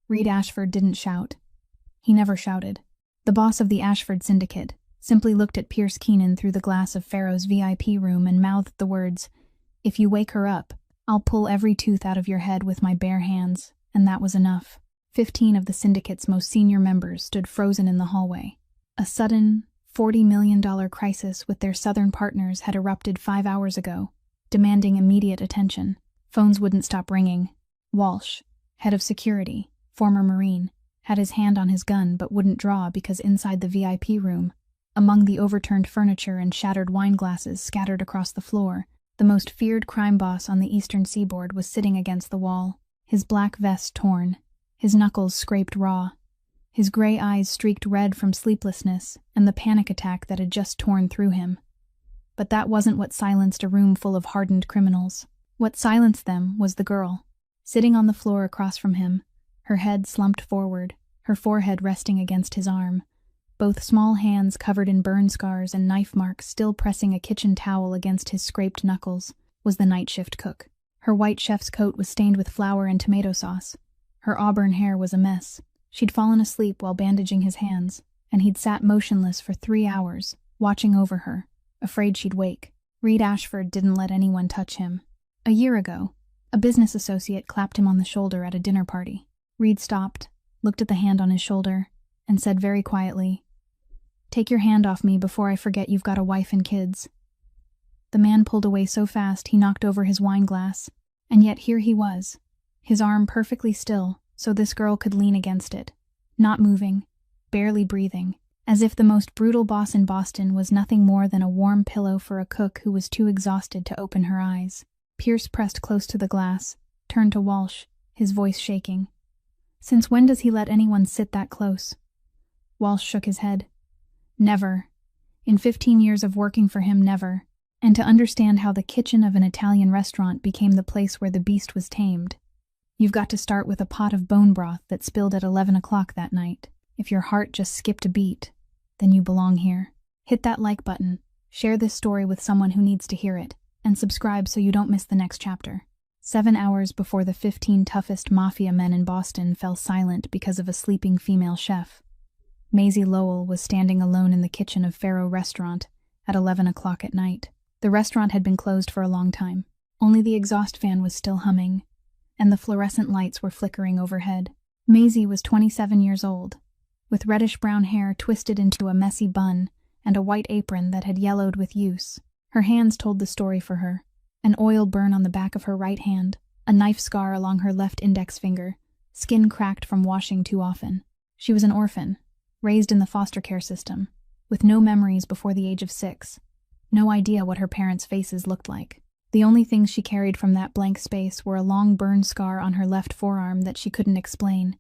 Reed Ashford didn't shout. He never shouted. The boss of the Ashford Syndicate simply looked at Pierce Keenan through the glass of Pharaoh's VIP room and mouthed the words, "If you wake her up, I'll pull every tooth out of your head with my bare hands," and that was enough. 15 of the Syndicate's most senior members stood frozen in the hallway. A sudden, $40 million crisis with their southern partners had erupted 5 hours ago, demanding immediate attention. Phones wouldn't stop ringing. Walsh, head of security, former Marine, had his hand on his gun but wouldn't draw because inside the VIP room, among the overturned furniture and shattered wine glasses scattered across the floor, the most feared crime boss on the eastern seaboard was sitting against the wall, his black vest torn, his knuckles scraped raw, his gray eyes streaked red from sleeplessness and the panic attack that had just torn through him. But that wasn't what silenced a room full of hardened criminals. What silenced them was the girl, sitting on the floor across from him, her head slumped forward, her forehead resting against his arm, both small hands covered in burn scars and knife marks still pressing a kitchen towel against his scraped knuckles, was the night shift cook. Her white chef's coat was stained with flour and tomato sauce. Her auburn hair was a mess. She'd fallen asleep while bandaging his hands, and he'd sat motionless for 3 hours, watching over her, afraid she'd wake. Reed Ashford didn't let anyone touch him. A year ago, a business associate clapped him on the shoulder at a dinner party. Reed stopped, looked at the hand on his shoulder, and said very quietly, "Take your hand off me before I forget you've got a wife and kids." The man pulled away so fast he knocked over his wine glass, and yet here he was, his arm perfectly still so this girl could lean against it, not moving, barely breathing, as if the most brutal boss in Boston was nothing more than a warm pillow for a cook who was too exhausted to open her eyes. Pierce pressed close to the glass, turned to Walsh, his voice shaking. "Since when does he let anyone sit that close?" Walsh shook his head. "Never. In 15 years of working for him, never. And to understand how the kitchen of an Italian restaurant became the place where the beast was tamed, you've got to start with a pot of bone broth that spilled at 11 o'clock that night. If your heart just skipped a beat, then you belong here. Hit that like button, share this story with someone who needs to hear it, and subscribe so you don't miss the next chapter." 7 hours before the 15 toughest mafia men in Boston fell silent because of a sleeping female chef, Maisie Lowell was standing alone in the kitchen of Faro Restaurant at 11 o'clock at night. The restaurant had been closed for a long time. Only the exhaust fan was still humming, and the fluorescent lights were flickering overhead. Maisie was 27 years old, with reddish-brown hair twisted into a messy bun and a white apron that had yellowed with use. Her hands told the story for her. An oil burn on the back of her right hand, a knife scar along her left index finger, skin cracked from washing too often. She was an orphan, raised in the foster care system, with no memories before the age of 6. No idea what her parents' faces looked like. The only things she carried from that blank space were a long burn scar on her left forearm that she couldn't explain,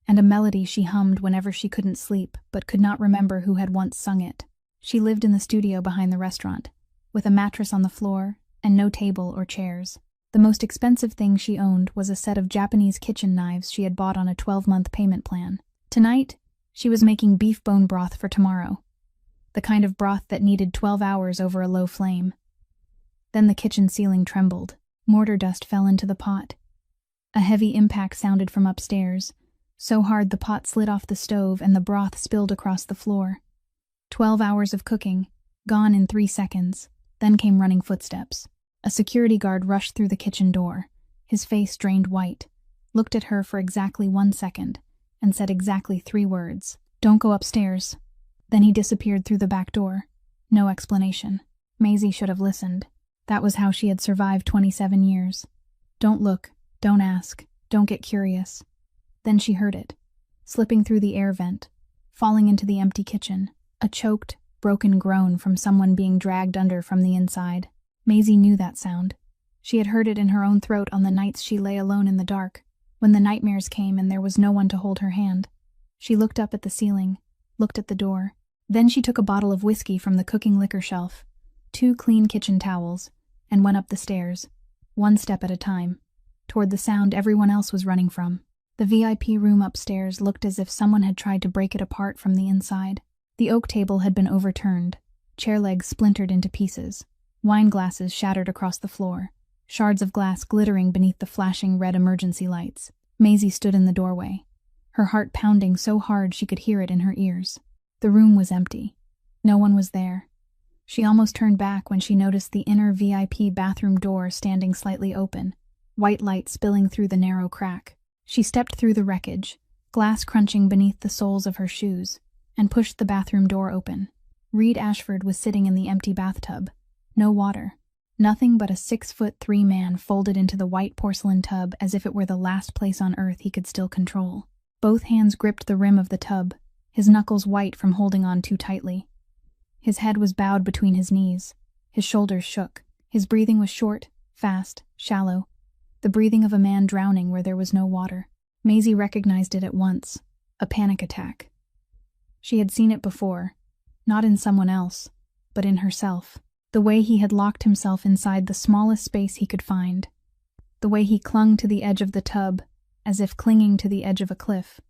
and a melody she hummed whenever she couldn't sleep but could not remember who had once sung it. She lived in the studio behind the restaurant, with a mattress on the floor and no table or chairs. The most expensive thing she owned was a set of Japanese kitchen knives she had bought on a 12-month payment plan. Tonight, she was making beef bone broth for tomorrow, the kind of broth that needed 12 hours over a low flame. Then the kitchen ceiling trembled. Mortar dust fell into the pot. A heavy impact sounded from upstairs, so hard the pot slid off the stove and the broth spilled across the floor. 12 hours of cooking, gone in 3 seconds. Then came running footsteps. A security guard rushed through the kitchen door, his face drained white, looked at her for exactly 1 second, and said exactly 3 words. "Don't go upstairs." Then he disappeared through the back door. No explanation. Maisie should have listened. That was how she had survived 27 years. Don't look, don't ask, don't get curious. Then she heard it, slipping through the air vent, falling into the empty kitchen, a choked, broken groan from someone being dragged under from the inside. Maisie knew that sound. She had heard it in her own throat on the nights she lay alone in the dark, when the nightmares came and there was no one to hold her hand. She looked up at the ceiling, looked at the door. Then she took a bottle of whiskey from the cooking liquor shelf, 2 clean kitchen towels, and went up the stairs, 1 step at a time, toward the sound everyone else was running from. The VIP room upstairs looked as if someone had tried to break it apart from the inside. The oak table had been overturned, chair legs splintered into pieces, wine glasses shattered across the floor, shards of glass glittering beneath the flashing red emergency lights. Maisie stood in the doorway, her heart pounding so hard she could hear it in her ears. The room was empty. No one was there. She almost turned back when she noticed the inner VIP bathroom door standing slightly open, white light spilling through the narrow crack. She stepped through the wreckage, glass crunching beneath the soles of her shoes, and pushed the bathroom door open. Reed Ashford was sitting in the empty bathtub. No water. Nothing but a 6'3" man folded into the white porcelain tub as if it were the last place on earth he could still control. Both hands gripped the rim of the tub, his knuckles white from holding on too tightly. His head was bowed between his knees. His shoulders shook. His breathing was short, fast, shallow. The breathing of a man drowning where there was no water. Maisie recognized it at once. A panic attack. She had seen it before. Not in someone else, but in herself. The way he had locked himself inside the smallest space he could find. The way he clung to the edge of the tub, as if clinging to the edge of a cliff.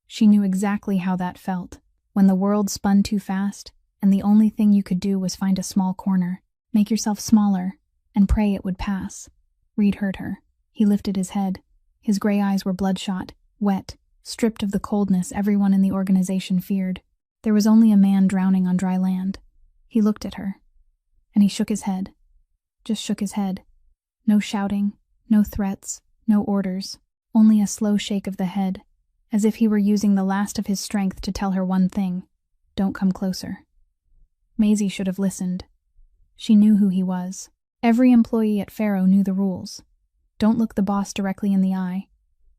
She knew exactly how that felt, when the world spun too fast, and the only thing you could do was find a small corner, make yourself smaller, and pray it would pass. Reed heard her. He lifted his head. His gray eyes were bloodshot, wet, stripped of the coldness everyone in the organization feared. There was only a man drowning on dry land. He looked at her, and he shook his head. Just shook his head. No shouting, no threats, no orders, only a slow shake of the head, as if he were using the last of his strength to tell her one thing: don't come closer. Maisie should have listened. She knew who he was. Every employee at Faro knew the rules. Don't look the boss directly in the eye.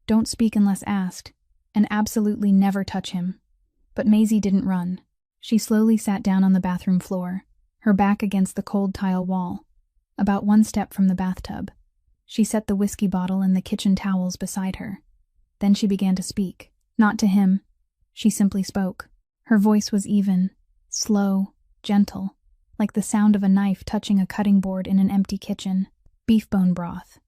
Don't speak unless asked, and absolutely never touch him. But Maisie didn't run. She slowly sat down on the bathroom floor, her back against the cold tile wall, about one step from the bathtub. She set the whiskey bottle and the kitchen towels beside her. Then she began to speak. Not to him. She simply spoke. Her voice was even, slow, gentle, like the sound of a knife touching a cutting board in an empty kitchen. Beef bone broth.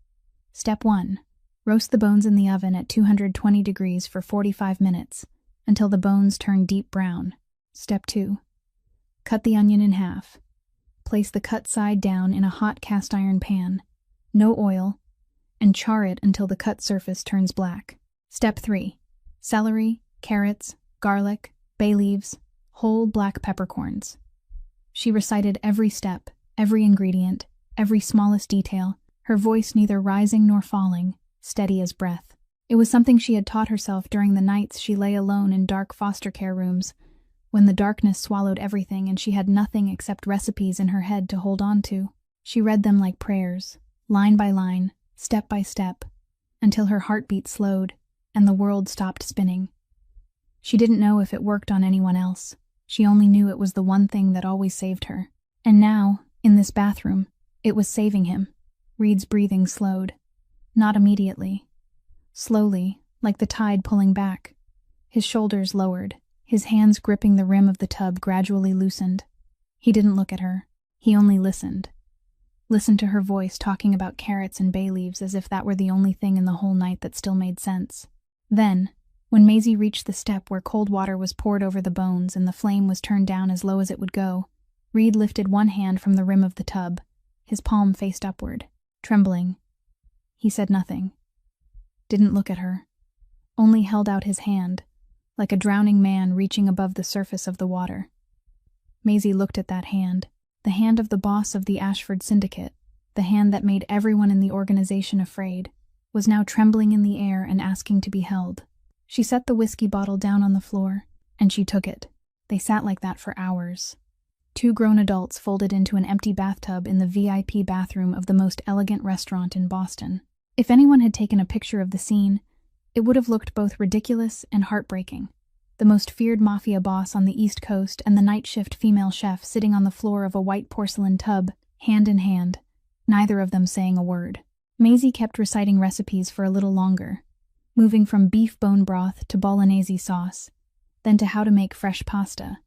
Step 1. Roast the bones in the oven at 220 degrees for 45 minutes, until the bones turn deep brown. Step 2. Cut the onion in half. Place the cut side down in a hot cast iron pan, no oil, and char it until the cut surface turns black. Step 3. Celery, carrots, garlic, bay leaves, whole black peppercorns. She recited every step, every ingredient, every smallest detail, her voice neither rising nor falling, steady as breath. It was something she had taught herself during the nights she lay alone in dark foster care rooms, when the darkness swallowed everything and she had nothing except recipes in her head to hold on to. She read them like prayers, line by line, step by step, until her heartbeat slowed and the world stopped spinning. She didn't know if it worked on anyone else. She only knew it was the one thing that always saved her. And now, in this bathroom, it was saving him. Reed's breathing slowed. Not immediately. Slowly, like the tide pulling back. His shoulders lowered. His hands gripping the rim of the tub gradually loosened. He didn't look at her. He only listened. Listened to her voice talking about carrots and bay leaves as if that were the only thing in the whole night that still made sense. Then, when Maisie reached the step where cold water was poured over the bones and the flame was turned down as low as it would go, Reed lifted one hand from the rim of the tub. His palm faced upward, trembling. He said nothing. Didn't look at her. Only held out his hand, like a drowning man reaching above the surface of the water. Maisie looked at that hand, the hand of the boss of the Ashford Syndicate, the hand that made everyone in the organization afraid, was now trembling in the air and asking to be held. She set the whiskey bottle down on the floor, and she took it. They sat like that for hours. Two grown adults folded into an empty bathtub in the VIP bathroom of the most elegant restaurant in Boston. If anyone had taken a picture of the scene, it would have looked both ridiculous and heartbreaking. The most feared mafia boss on the East Coast and the night shift female chef sitting on the floor of a white porcelain tub, hand in hand, neither of them saying a word. Maisie kept reciting recipes for a little longer, moving from beef bone broth to bolognese sauce, then to how to make fresh pasta,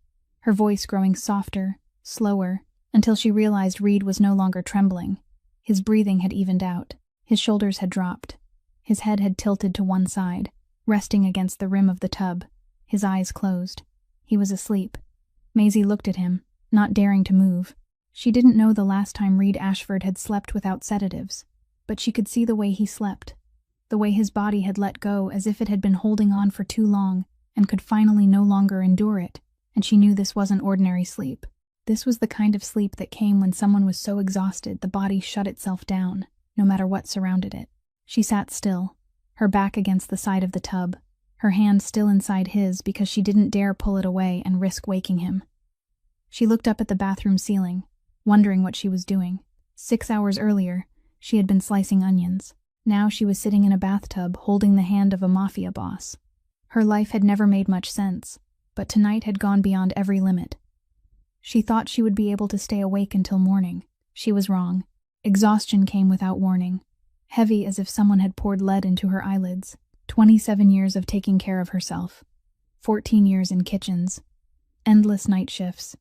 her voice growing softer, slower, until she realized Reed was no longer trembling. His breathing had evened out. His shoulders had dropped. His head had tilted to one side, resting against the rim of the tub. His eyes closed. He was asleep. Maisie looked at him, not daring to move. She didn't know the last time Reed Ashford had slept without sedatives, but she could see the way he slept. the way his body had let go as if it had been holding on for too long and could finally no longer endure it, and she knew this wasn't ordinary sleep. This was the kind of sleep that came when someone was so exhausted the body shut itself down, no matter what surrounded it. She sat still, her back against the side of the tub, her hand still inside his because she didn't dare pull it away and risk waking him. She looked up at the bathroom ceiling, wondering what she was doing. 6 hours earlier, she had been slicing onions. Now she was sitting in a bathtub holding the hand of a mafia boss. Her life had never made much sense, but tonight had gone beyond every limit. She thought she would be able to stay awake until morning. She was wrong. Exhaustion came without warning, heavy as if someone had poured lead into her eyelids. 27 years of taking care of herself, 14 years in kitchens, endless night shifts,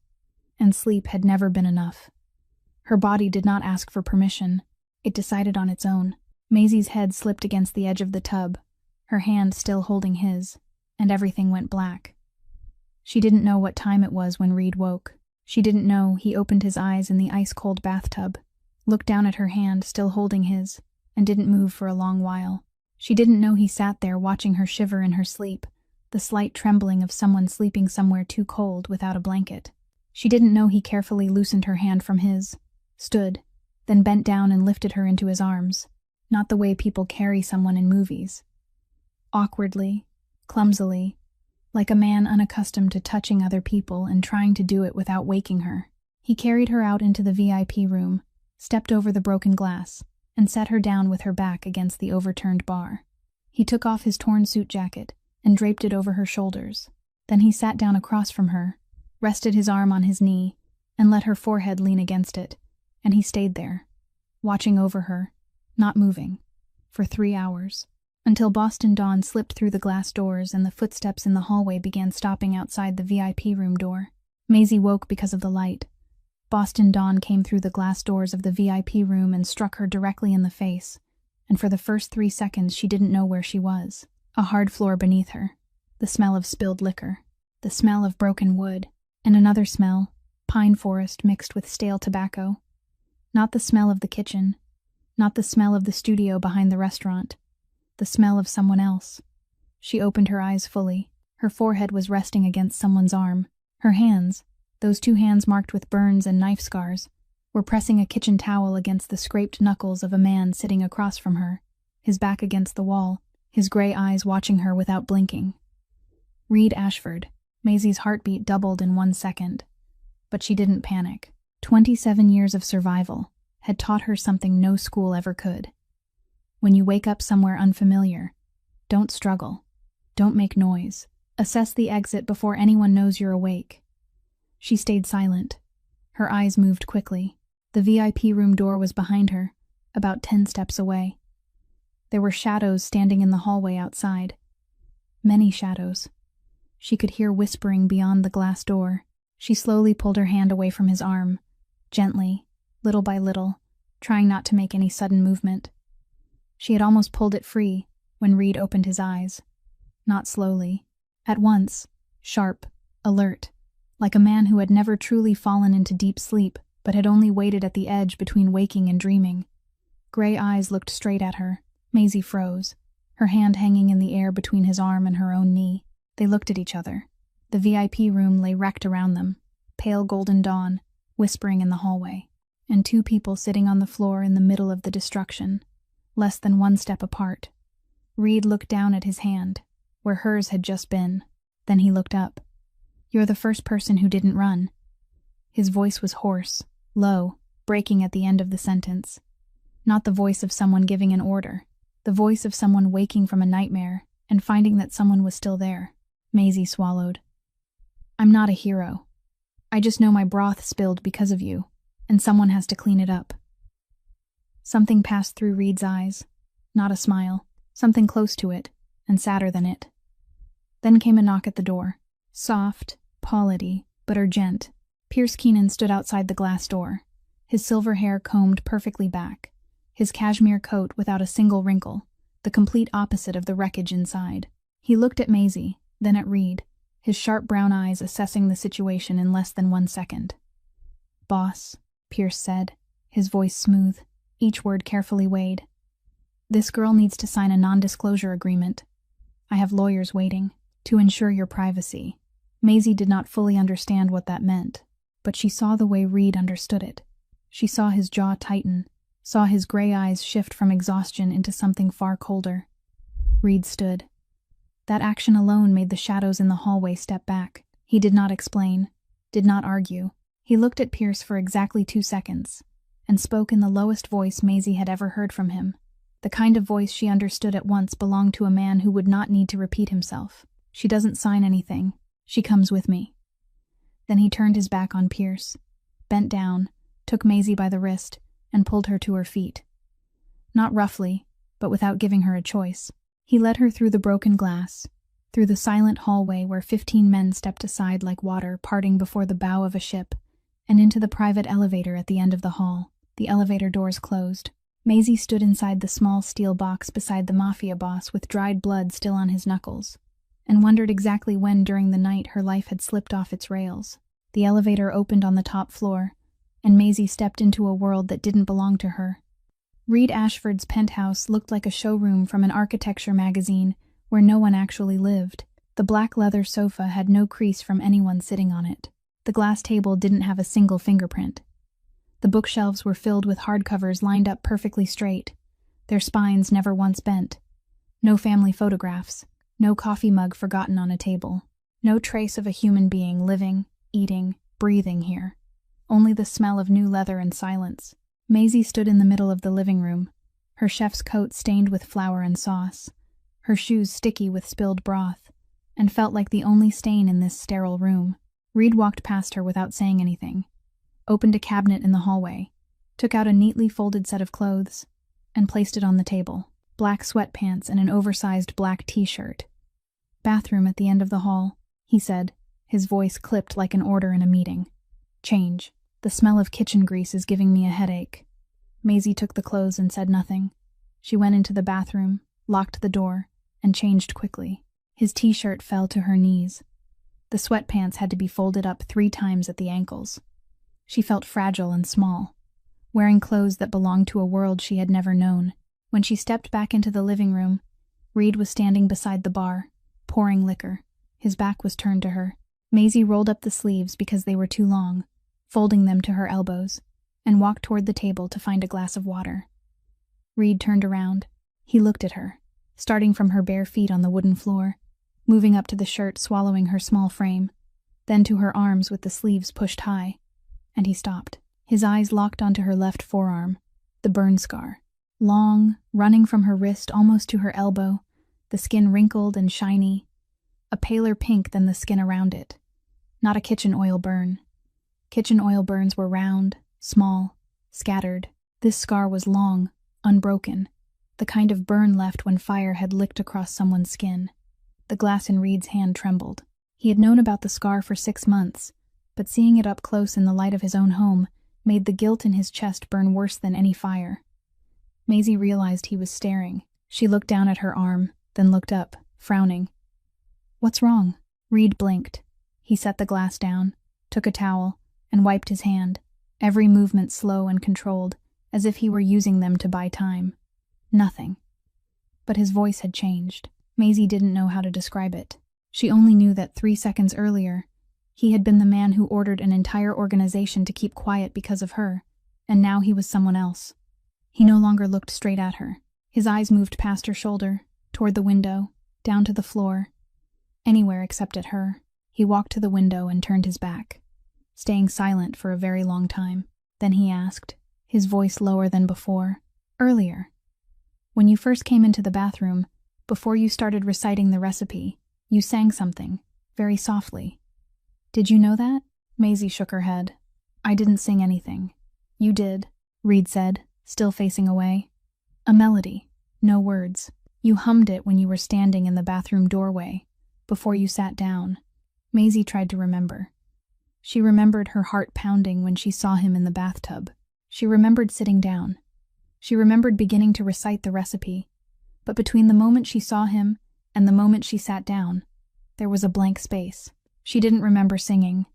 and sleep had never been enough. Her body did not ask for permission. It decided on its own. Maisie's head slipped against the edge of the tub, her hand still holding his, and everything went black. She didn't know what time it was when Reed woke. She didn't know he opened his eyes in the ice-cold bathtub, looked down at her hand still holding his, and didn't move for a long while. She didn't know he sat there watching her shiver in her sleep, the slight trembling of someone sleeping somewhere too cold without a blanket. She didn't know he carefully loosened her hand from his, stood, then bent down and lifted her into his arms, not the way people carry someone in movies. Awkwardly, clumsily, like a man unaccustomed to touching other people and trying to do it without waking her. He carried her out into the VIP room, stepped over the broken glass, and set her down with her back against the overturned bar. He took off his torn suit jacket and draped it over her shoulders. Then he sat down across from her, rested his arm on his knee, and let her forehead lean against it, and he stayed there, watching over her, not moving, for 3 hours, until Boston dawn slipped through the glass doors and the footsteps in the hallway began stopping outside the VIP room door. Maisie woke because of the light. Boston dawn came through the glass doors of the VIP room and struck her directly in the face, and for the first 3 seconds she didn't know where she was. A hard floor beneath her, the smell of spilled liquor, the smell of broken wood, and another smell, pine forest mixed with stale tobacco. Not the smell of the kitchen, not the smell of the studio behind the restaurant, the smell of someone else. She opened her eyes fully. Her forehead was resting against someone's arm. Her hands, those 2 hands marked with burns and knife scars, were pressing a kitchen towel against the scraped knuckles of a man sitting across from her, his back against the wall, his gray eyes watching her without blinking. Reed Ashford. Maisie's heartbeat doubled in 1 second. But she didn't panic. 27 years of survival had taught her something no school ever could. When you wake up somewhere unfamiliar, don't struggle. Don't make noise. Assess the exit before anyone knows you're awake. She stayed silent. Her eyes moved quickly. The VIP room door was behind her, about 10 steps away. There were shadows standing in the hallway outside. Many shadows. She could hear whispering beyond the glass door. She slowly pulled her hand away from his arm, gently, little by little, trying not to make any sudden movement. She had almost pulled it free when Reed opened his eyes. Not slowly. At once, sharp, alert, like a man who had never truly fallen into deep sleep but had only waited at the edge between waking and dreaming. Gray eyes looked straight at her. Maisie froze, her hand hanging in the air between his arm and her own knee. They looked at each other. The VIP room lay wrecked around them, pale golden dawn, whispering in the hallway, and 2 people sitting on the floor in the middle of the destruction, less than 1 step apart. Reed looked down at his hand, where hers had just been. Then he looked up. "You're the first person who didn't run." His voice was hoarse, low, breaking at the end of the sentence. Not the voice of someone giving an order, the voice of someone waking from a nightmare and finding that someone was still there. Maisie swallowed. "I'm not a hero. I just know my broth spilled because of you, and someone has to clean it up." Something passed through Reed's eyes. Not a smile, something close to it, and sadder than it. Then came a knock at the door. Soft, pallid, but urgent. Pierce Keenan stood outside the glass door, his silver hair combed perfectly back, his cashmere coat without a single wrinkle, the complete opposite of the wreckage inside. He looked at Maisie, then at Reed, his sharp brown eyes assessing the situation in less than 1 second. "Boss," Pierce said, his voice smooth, each word carefully weighed. This girl needs to sign a non-disclosure agreement. I have lawyers waiting to ensure your privacy. Maisie did not fully understand what that meant, but she saw the way Reed understood it. She saw his jaw tighten, saw his gray eyes shift from exhaustion into something far colder. Reed stood. That action alone made the shadows in the hallway step back. He did not explain, did not argue. He looked at Pierce for exactly 2 seconds, and spoke in the lowest voice Maisie had ever heard from him. The kind of voice she understood at once belonged to a man who would not need to repeat himself. She doesn't sign anything. She comes with me. Then he turned his back on Pierce, bent down, took Maisie by the wrist, and pulled her to her feet. Not roughly, but without giving her a choice. He led her through the broken glass, through the silent hallway where 15 men stepped aside like water parting before the bow of a ship, and into the private elevator at the end of the hall. The elevator doors closed. Maisie stood inside the small steel box beside the Mafia boss with dried blood still on his knuckles, and wondered exactly when during the night her life had slipped off its rails. The elevator opened on the top floor, and Maisie stepped into a world that didn't belong to her. Reed Ashford's penthouse looked like a showroom from an architecture magazine where no one actually lived. The black leather sofa had no crease from anyone sitting on it. The glass table didn't have a single fingerprint. The bookshelves were filled with hardcovers lined up perfectly straight, their spines never once bent. No family photographs, no coffee mug forgotten on a table, no trace of a human being living, eating, breathing here. Only the smell of new leather and silence. Maisie stood in the middle of the living room, her chef's coat stained with flour and sauce, her shoes sticky with spilled broth, and felt like the only stain in this sterile room. Reed walked past her without saying anything, opened a cabinet in the hallway, took out a neatly folded set of clothes, and placed it on the table. Black sweatpants and an oversized black t-shirt. "Bathroom at the end of the hall," he said, his voice clipped like an order in a meeting. "Change. The smell of kitchen grease is giving me a headache." Maisie took the clothes and said nothing. She went into the bathroom, locked the door, and changed quickly. His t-shirt fell to her knees. The sweatpants had to be folded up 3 times at the ankles. She felt fragile and small, wearing clothes that belonged to a world she had never known. When she stepped back into the living room, Reed was standing beside the bar, pouring liquor. His back was turned to her. Maisie rolled up the sleeves because they were too long, folding them to her elbows, and walked toward the table to find a glass of water. Reed turned around. He looked at her, starting from her bare feet on the wooden floor, moving up to the shirt swallowing her small frame, then to her arms with the sleeves pushed high, and he stopped. His eyes locked onto her left forearm, the burn scar. Long, running from her wrist almost to her elbow, the skin wrinkled and shiny, a paler pink than the skin around it. Not a kitchen oil burn. Kitchen oil burns were round, small, scattered. This scar was long, unbroken, the kind of burn left when fire had licked across someone's skin. The glass in Reed's hand trembled. He had known about the scar for 6 months, but seeing it up close in the light of his own home made the guilt in his chest burn worse than any fire. Maisie realized he was staring. She looked down at her arm, then looked up, frowning. "What's wrong?" Reed blinked. He set the glass down, took a towel, and wiped his hand, every movement slow and controlled, as if he were using them to buy time. Nothing. But his voice had changed. Maisie didn't know how to describe it. She only knew that 3 seconds earlier, he had been the man who ordered an entire organization to keep quiet because of her, and now he was someone else. He no longer looked straight at her. His eyes moved past her shoulder, toward the window, down to the floor, anywhere except at her. He walked to the window and turned his back, staying silent for a very long time. Then he asked, his voice lower than before, "Earlier, when you first came into the bathroom, before you started reciting the recipe, you sang something, very softly. Did you know that?" Maisie shook her head. "I didn't sing anything." "You did," Reed said, still facing away. "A melody, no words. You hummed it when you were standing in the bathroom doorway, before you sat down." Maisie tried to remember. She remembered her heart pounding when she saw him in the bathtub. She remembered sitting down. She remembered beginning to recite the recipe. But between the moment she saw him and the moment she sat down, there was a blank space. She didn't remember singing.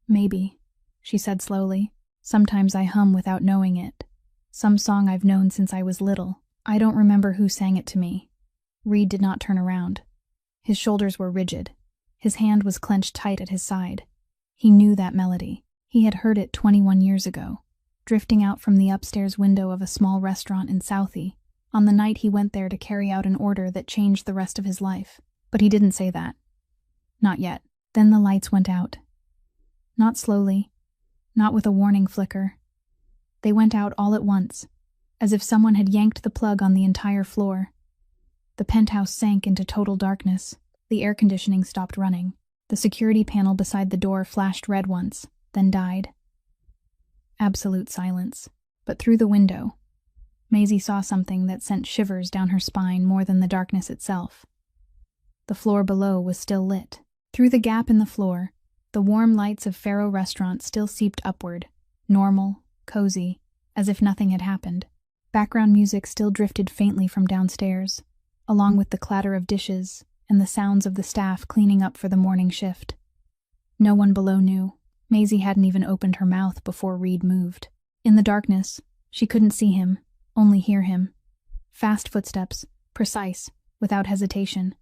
"Maybe," she said slowly. "Sometimes I hum without knowing it. Some song I've known since I was little. I don't remember who sang it to me. Reed did not turn around. His shoulders were rigid. His hand was clenched tight at his side. He knew that melody. He had heard it 21 years ago, drifting out from the upstairs window of a small restaurant in Southie, on the night he went there to carry out an order that changed the rest of his life. But he didn't say that. Not yet. Then the lights went out. Not slowly, not with a warning flicker. They went out all at once, as if someone had yanked the plug on the entire floor. The penthouse sank into total darkness. The air conditioning stopped running. The security panel beside the door flashed red once, then died. Absolute silence. But through the window, Maisie saw something that sent shivers down her spine more than the darkness itself. The floor below was still lit. Through the gap in the floor, the warm lights of Faro Restaurant still seeped upward, normal, cozy, as if nothing had happened. Background music still drifted faintly from downstairs, along with the clatter of dishes and the sounds of the staff cleaning up for the morning shift. No one below knew. Maisie hadn't even opened her mouth before Reed moved. In the darkness, she couldn't see him, only hear him. Fast footsteps, precise, without hesitation.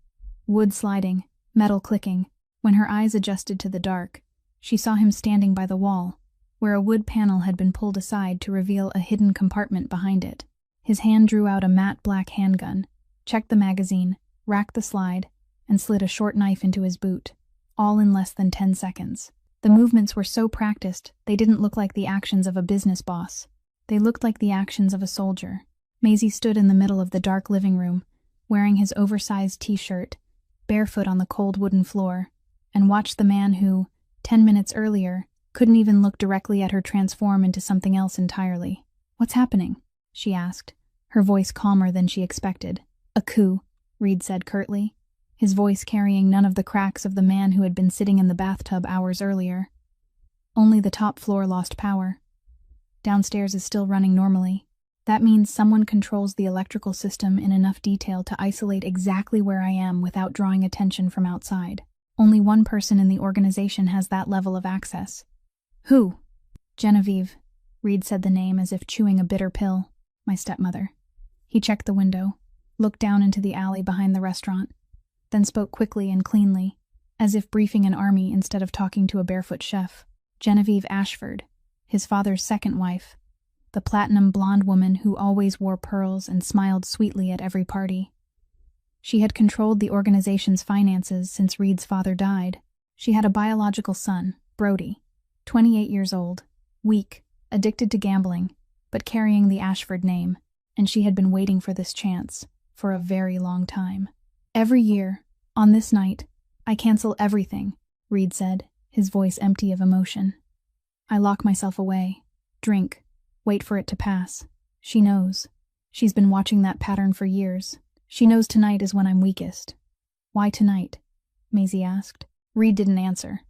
Wood sliding, metal clicking. When her eyes adjusted to the dark, she saw him standing by the wall, where a wood panel had been pulled aside to reveal a hidden compartment behind it. His hand drew out a matte black handgun, checked the magazine, racked the slide, and slid a short knife into his boot, all in less than 10 seconds. The movements were so practiced, they didn't look like the actions of a business boss. They looked like the actions of a soldier. Maisie stood in the middle of the dark living room, wearing his oversized t-shirt, barefoot on the cold wooden floor, and watched the man who, 10 minutes earlier, couldn't even look directly at her transform into something else entirely. "What's happening?" she asked, her voice calmer than she expected. "A coup," Reed said curtly, his voice carrying none of the cracks of the man who had been sitting in the bathtub hours earlier. "Only the top floor lost power. Downstairs is still running normally. That means someone controls the electrical system in enough detail to isolate exactly where I am without drawing attention from outside. Only one person in the organization has that level of access." "Who?" "Genevieve." Reed said the name as if chewing a bitter pill. "My stepmother." He checked the window, looked down into the alley behind the restaurant, then spoke quickly and cleanly, as if briefing an army instead of talking to a barefoot chef. "Genevieve Ashford, his father's second wife, the platinum blonde woman who always wore pearls and smiled sweetly at every party. She had controlled the organization's finances since Reed's father died. She had a biological son, Brody, 28 years old, weak, addicted to gambling, but carrying the Ashford name, and she had been waiting for this chance for a very long time. "Every year, on this night, I cancel everything," Reed said, his voice empty of emotion. "I lock myself away, drink, wait for it to pass. She knows. She's been watching that pattern for years. She knows tonight is when I'm weakest." "Why tonight?" Maisie asked. Reed didn't answer.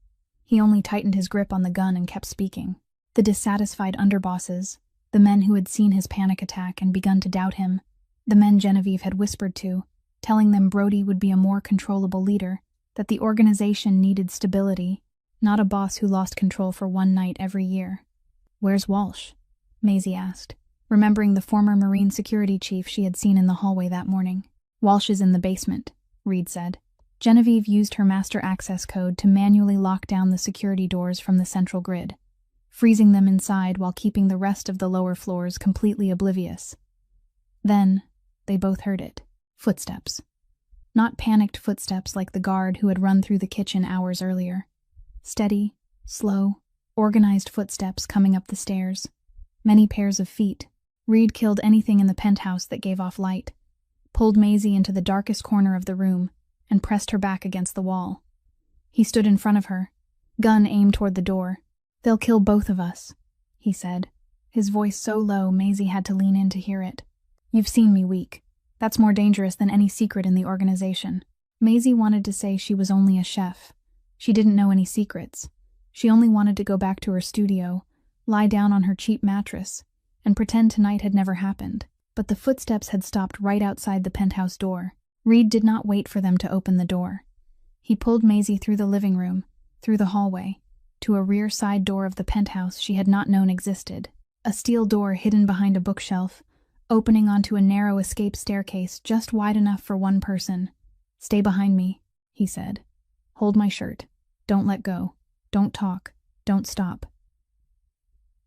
He only tightened his grip on the gun and kept speaking. The dissatisfied underbosses, the men who had seen his panic attack and begun to doubt him, the men Genevieve had whispered to, telling them Brody would be a more controllable leader, that the organization needed stability, not a boss who lost control for one night every year. "Where's Walsh?" Maisie asked, remembering the former Marine security chief she had seen in the hallway that morning. "Walsh is in the basement," Reed said. Genevieve used her master access code to manually lock down the security doors from the central grid, freezing them inside while keeping the rest of the lower floors completely oblivious. Then, they both heard it. Footsteps. Not panicked footsteps like the guard who had run through the kitchen hours earlier. Steady, slow, organized footsteps coming up the stairs. Many pairs of feet. Reed killed anything in the penthouse that gave off light, pulled Maisie into the darkest corner of the room, and pressed her back against the wall. He stood in front of her, gun aimed toward the door. "They'll kill both of us," he said, his voice so low Maisie had to lean in to hear it. "You've seen me weak. That's more dangerous than any secret in the organization." Maisie wanted to say she was only a chef. She didn't know any secrets. She only wanted to go back to her studio, lie down on her cheap mattress, and pretend tonight had never happened. But the footsteps had stopped right outside the penthouse door. Reed did not wait for them to open the door. He pulled Maisie through the living room, through the hallway, to a rear side door of the penthouse she had not known existed. A steel door hidden behind a bookshelf opening onto a narrow escape staircase just wide enough for one person. "Stay behind me," he said. "Hold my shirt. Don't let go. Don't talk. Don't stop."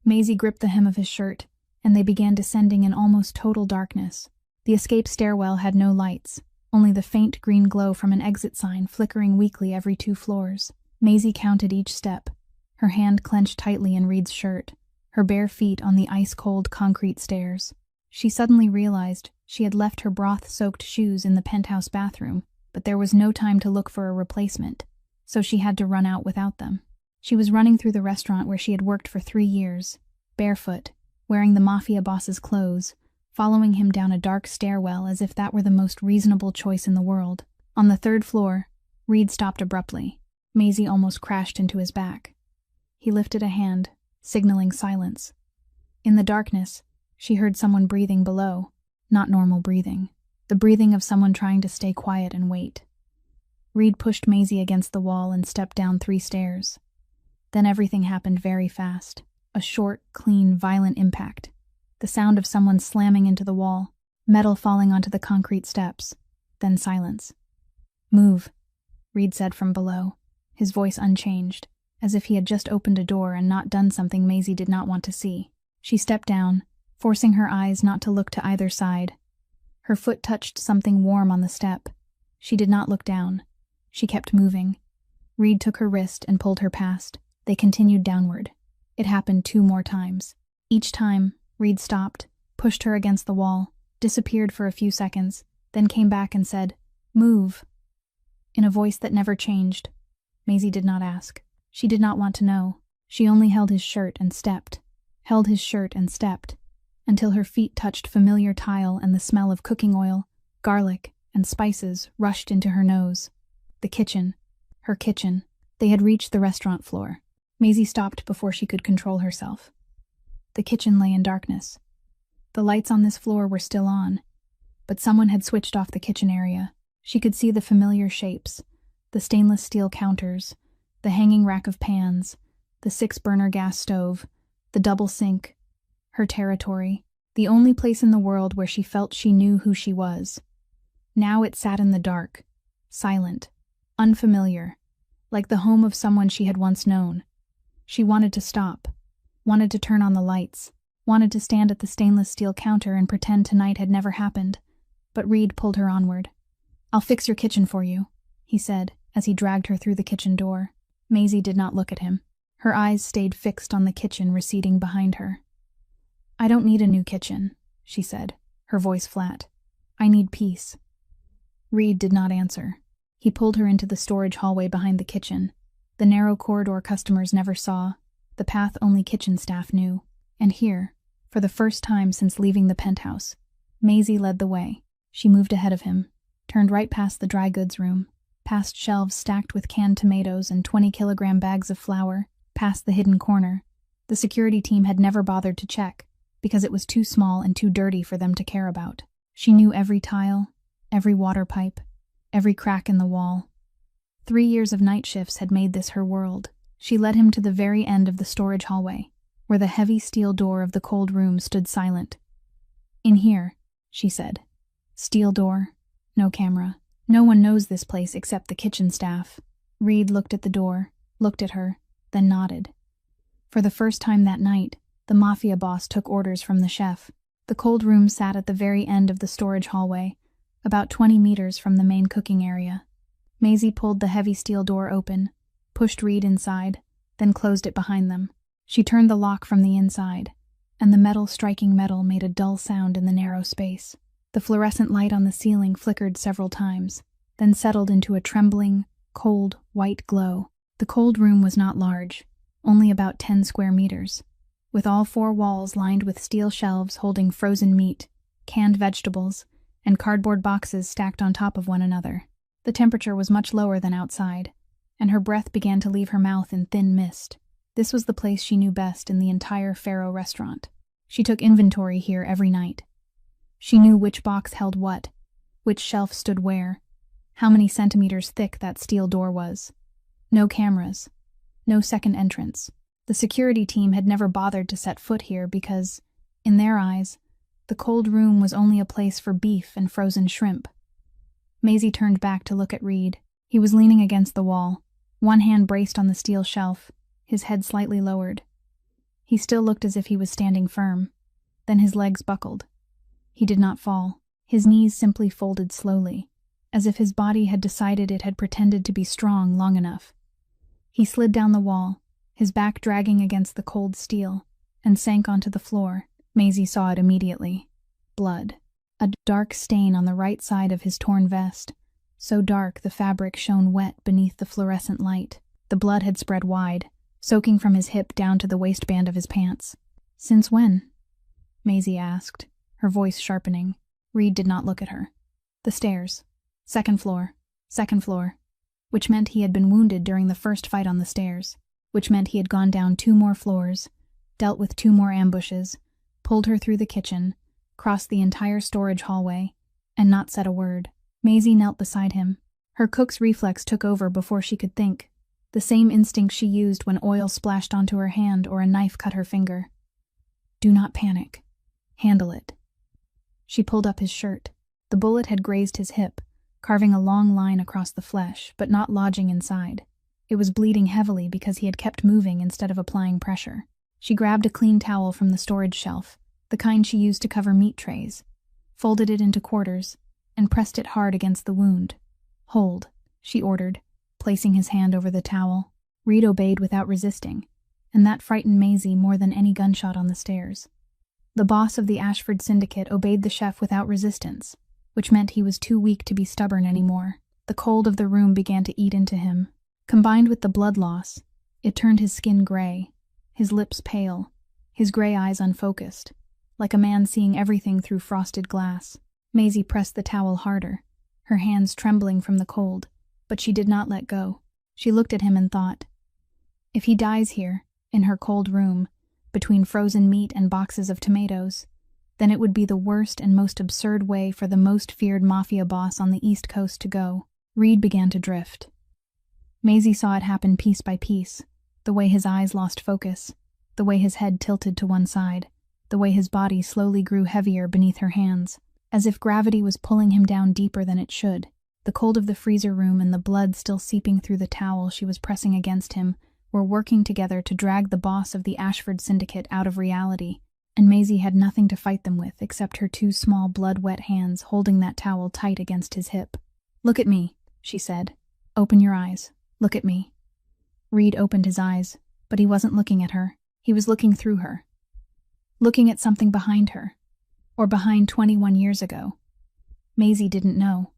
Maisie gripped the hem of his shirt, and they began descending in almost total darkness. The escape stairwell had no lights, only the faint green glow from an exit sign flickering weakly every 2 floors. Maisie counted each step, her hand clenched tightly in Reed's shirt, her bare feet on the ice-cold concrete stairs. She suddenly realized she had left her broth-soaked shoes in the penthouse bathroom, but there was no time to look for a replacement, so she had to run out without them. She was running through the restaurant where she had worked for 3 years, barefoot, wearing the Mafia Boss's clothes, following him down a dark stairwell as if that were the most reasonable choice in the world. On the 3rd floor, Reed stopped abruptly. Maisie almost crashed into his back. He lifted a hand, signaling silence. In the darkness, she heard someone breathing below. Not normal breathing. The breathing of someone trying to stay quiet and wait. Reed pushed Maisie against the wall and stepped down 3 stairs. Then everything happened very fast. A short, clean, violent impact. The sound of someone slamming into the wall, metal falling onto the concrete steps. Then silence. "Move," Reed said from below, his voice unchanged, as if he had just opened a door and not done something Maisie did not want to see. She stepped down, forcing her eyes not to look to either side. Her foot touched something warm on the step. She did not look down. She kept moving. Reed took her wrist and pulled her past. They continued downward. It happened 2 more times. Each time, Reed stopped, pushed her against the wall, disappeared for a few seconds, then came back and said, "Move," in a voice that never changed. Maisie did not ask. She did not want to know. She only held his shirt and stepped, until her feet touched familiar tile and the smell of cooking oil, garlic, and spices rushed into her nose. The kitchen. Her kitchen. They had reached the restaurant floor. Maisie stopped before she could control herself. The kitchen lay in darkness. The lights on this floor were still on, but someone had switched off the kitchen area. She could see the familiar shapes, the stainless steel counters, the hanging rack of pans, the 6-burner gas stove, the double sink, her territory, the only place in the world where she felt she knew who she was. Now it sat in the dark, silent, unfamiliar, like the home of someone she had once known. She wanted to stop, wanted to turn on the lights, wanted to stand at the stainless steel counter and pretend tonight had never happened, but Reed pulled her onward. "I'll fix your kitchen for you," he said, as he dragged her through the kitchen door. Maisie did not look at him. Her eyes stayed fixed on the kitchen receding behind her. "I don't need a new kitchen," she said, her voice flat. "I need peace." Reed did not answer. He pulled her into the storage hallway behind the kitchen, the narrow corridor customers never saw, the path only kitchen staff knew. And here, for the first time since leaving the penthouse, Maisie led the way. She moved ahead of him, turned right past the dry goods room, past shelves stacked with canned tomatoes and 20-kilogram bags of flour, past the hidden corner. The security team had never bothered to check, because it was too small and too dirty for them to care about. She knew every tile, every water pipe, every crack in the wall. 3 years of night shifts had made this her world. She led him to the very end of the storage hallway, where the heavy steel door of the cold room stood silent. "In here," she said. "Steel door, no camera. No one knows this place except the kitchen staff." Reed looked at the door, looked at her, then nodded. For the first time that night, the Mafia boss took orders from the chef. The cold room sat at the very end of the storage hallway, about 20 meters from the main cooking area. Maisie pulled the heavy steel door open, pushed Reed inside, then closed it behind them. She turned the lock from the inside, and the metal striking metal made a dull sound in the narrow space. The fluorescent light on the ceiling flickered several times, then settled into a trembling, cold, white glow. The cold room was not large, only about 10 square meters, with all 4 walls lined with steel shelves holding frozen meat, canned vegetables, and cardboard boxes stacked on top of one another. The temperature was much lower than outside, and her breath began to leave her mouth in thin mist. This was the place she knew best in the entire Faro restaurant. She took inventory here every night. She knew which box held what, which shelf stood where, how many centimeters thick that steel door was. No cameras, no second entrance. The security team had never bothered to set foot here because, in their eyes, The cold room was only a place for beef and frozen shrimp. Maisie turned back to look at Reed. He was leaning against the wall, one hand braced on the steel shelf, his head slightly lowered. He still looked as if he was standing firm. Then his legs buckled. He did not fall. His knees simply folded slowly, as if his body had decided it had pretended to be strong long enough. He slid down the wall, his back dragging against the cold steel, and sank onto the floor. Maisie saw it immediately. Blood. A dark stain on the right side of his torn vest, so dark the fabric shone wet beneath the fluorescent light. The blood had spread wide, soaking from his hip down to the waistband of his pants. "Since when?" Maisie asked, her voice sharpening. Reed did not look at her. "The stairs. Second floor. Second floor." Which meant he had been wounded during the first fight on the stairs. Which meant he had gone down 2 more floors, dealt with 2 more ambushes, pulled her through the kitchen, crossed the entire storage hallway, and not said a word. Maisie knelt beside him. Her cook's reflex took over before she could think, the same instinct she used when oil splashed onto her hand or a knife cut her finger. "Do not panic. Handle it." She pulled up his shirt. The bullet had grazed his hip, carving a long line across the flesh, but not lodging inside. It was bleeding heavily because he had kept moving instead of applying pressure. She grabbed a clean towel from the storage shelf, the kind she used to cover meat trays, folded it into quarters, and pressed it hard against the wound. "Hold," she ordered, placing his hand over the towel. Reed obeyed without resisting, and that frightened Maisie more than any gunshot on the stairs. The boss of the Ashford Syndicate obeyed the chef without resistance, which meant he was too weak to be stubborn anymore. The cold of the room began to eat into him. Combined with the blood loss, it turned his skin gray, his lips pale, his gray eyes unfocused, like a man seeing everything through frosted glass. Maisie pressed the towel harder, her hands trembling from the cold, but she did not let go. She looked at him and thought, if he dies here, in her cold room, between frozen meat and boxes of tomatoes, then it would be the worst and most absurd way for the most feared mafia boss on the East Coast to go. Reed began to drift. Maisie saw it happen piece by piece, the way his eyes lost focus, the way his head tilted to one side, the way his body slowly grew heavier beneath her hands, as if gravity was pulling him down deeper than it should. The cold of the freezer room and the blood still seeping through the towel she was pressing against him were working together to drag the boss of the Ashford Syndicate out of reality, and Maisie had nothing to fight them with except her 2 small blood-wet hands holding that towel tight against his hip. "Look at me," she said. "Open your eyes. Look at me." Reed opened his eyes, but he wasn't looking at her. He was looking through her. Looking at something behind her. Or behind 21 years ago. Maisie didn't know.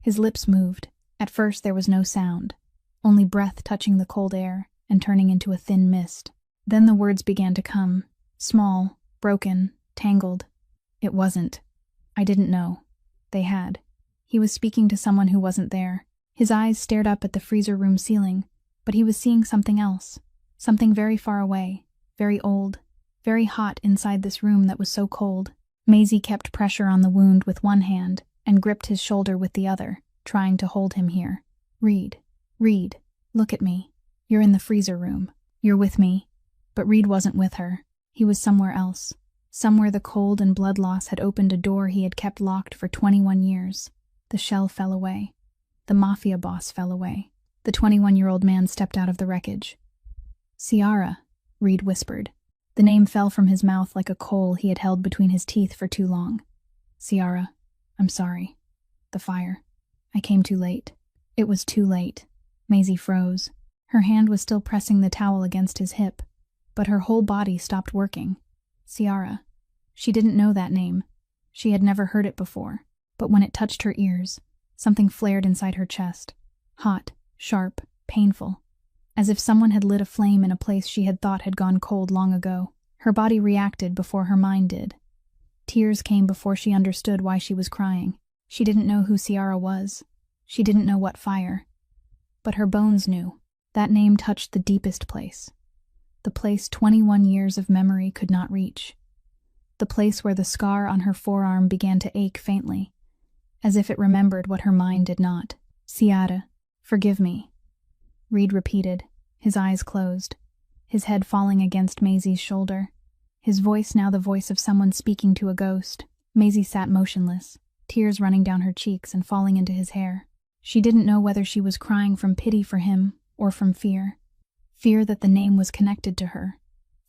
His lips moved. At first there was no sound, only breath touching the cold air and turning into a thin mist. Then the words began to come, small, broken, tangled. "It wasn't. I didn't know. They had." He was speaking to someone who wasn't there. His eyes stared up at the freezer room ceiling, but he was seeing something else, something very far away, very old, very hot inside this room that was so cold. Maisie kept pressure on the wound with one hand and gripped his shoulder with the other, trying to hold him here. "Reed, Reed, look at me. You're in the freezer room. You're with me." But Reed wasn't with her. He was somewhere else. Somewhere the cold and blood loss had opened a door he had kept locked for 21 years. The shell fell away. The mafia boss fell away. The 21-year-old man stepped out of the wreckage. "Ciara," Reed whispered. The name fell from his mouth like a coal he had held between his teeth for too long. "Ciara, I'm sorry. The fire. I came too late." It was too late. Maisie froze. Her hand was still pressing the towel against his hip, but her whole body stopped working. Ciara. She didn't know that name. She had never heard it before, but when it touched her ears, something flared inside her chest. Hot, sharp, painful. As if someone had lit a flame in a place she had thought had gone cold long ago. Her body reacted before her mind did. Tears came before she understood why she was crying. She didn't know who Ciara was. She didn't know what fire. But her bones knew. That name touched the deepest place. The place 21 years of memory could not reach. The place where the scar on her forearm began to ache faintly, as if it remembered what her mind did not. "Ciara, forgive me," Reed repeated, his eyes closed, his head falling against Maisie's shoulder, his voice now the voice of someone speaking to a ghost. Maisie sat motionless, tears running down her cheeks and falling into his hair. She didn't know whether she was crying from pity for him or from fear. Fear that the name was connected to her.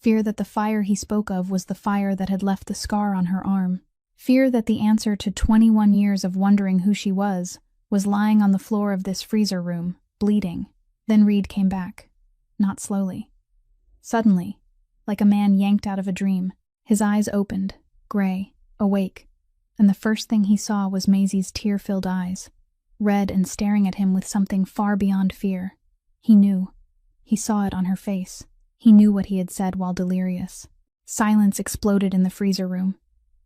Fear that the fire he spoke of was the fire that had left the scar on her arm. Fear that the answer to 21 years of wondering who she was lying on the floor of this freezer room, bleeding. Then Reed came back. Not slowly. Suddenly, like a man yanked out of a dream. His eyes opened, gray, awake, and the first thing he saw was Maisie's tear-filled eyes, red and staring at him with something far beyond fear. He knew. He saw it on her face. He knew what he had said while delirious. Silence exploded in the freezer room.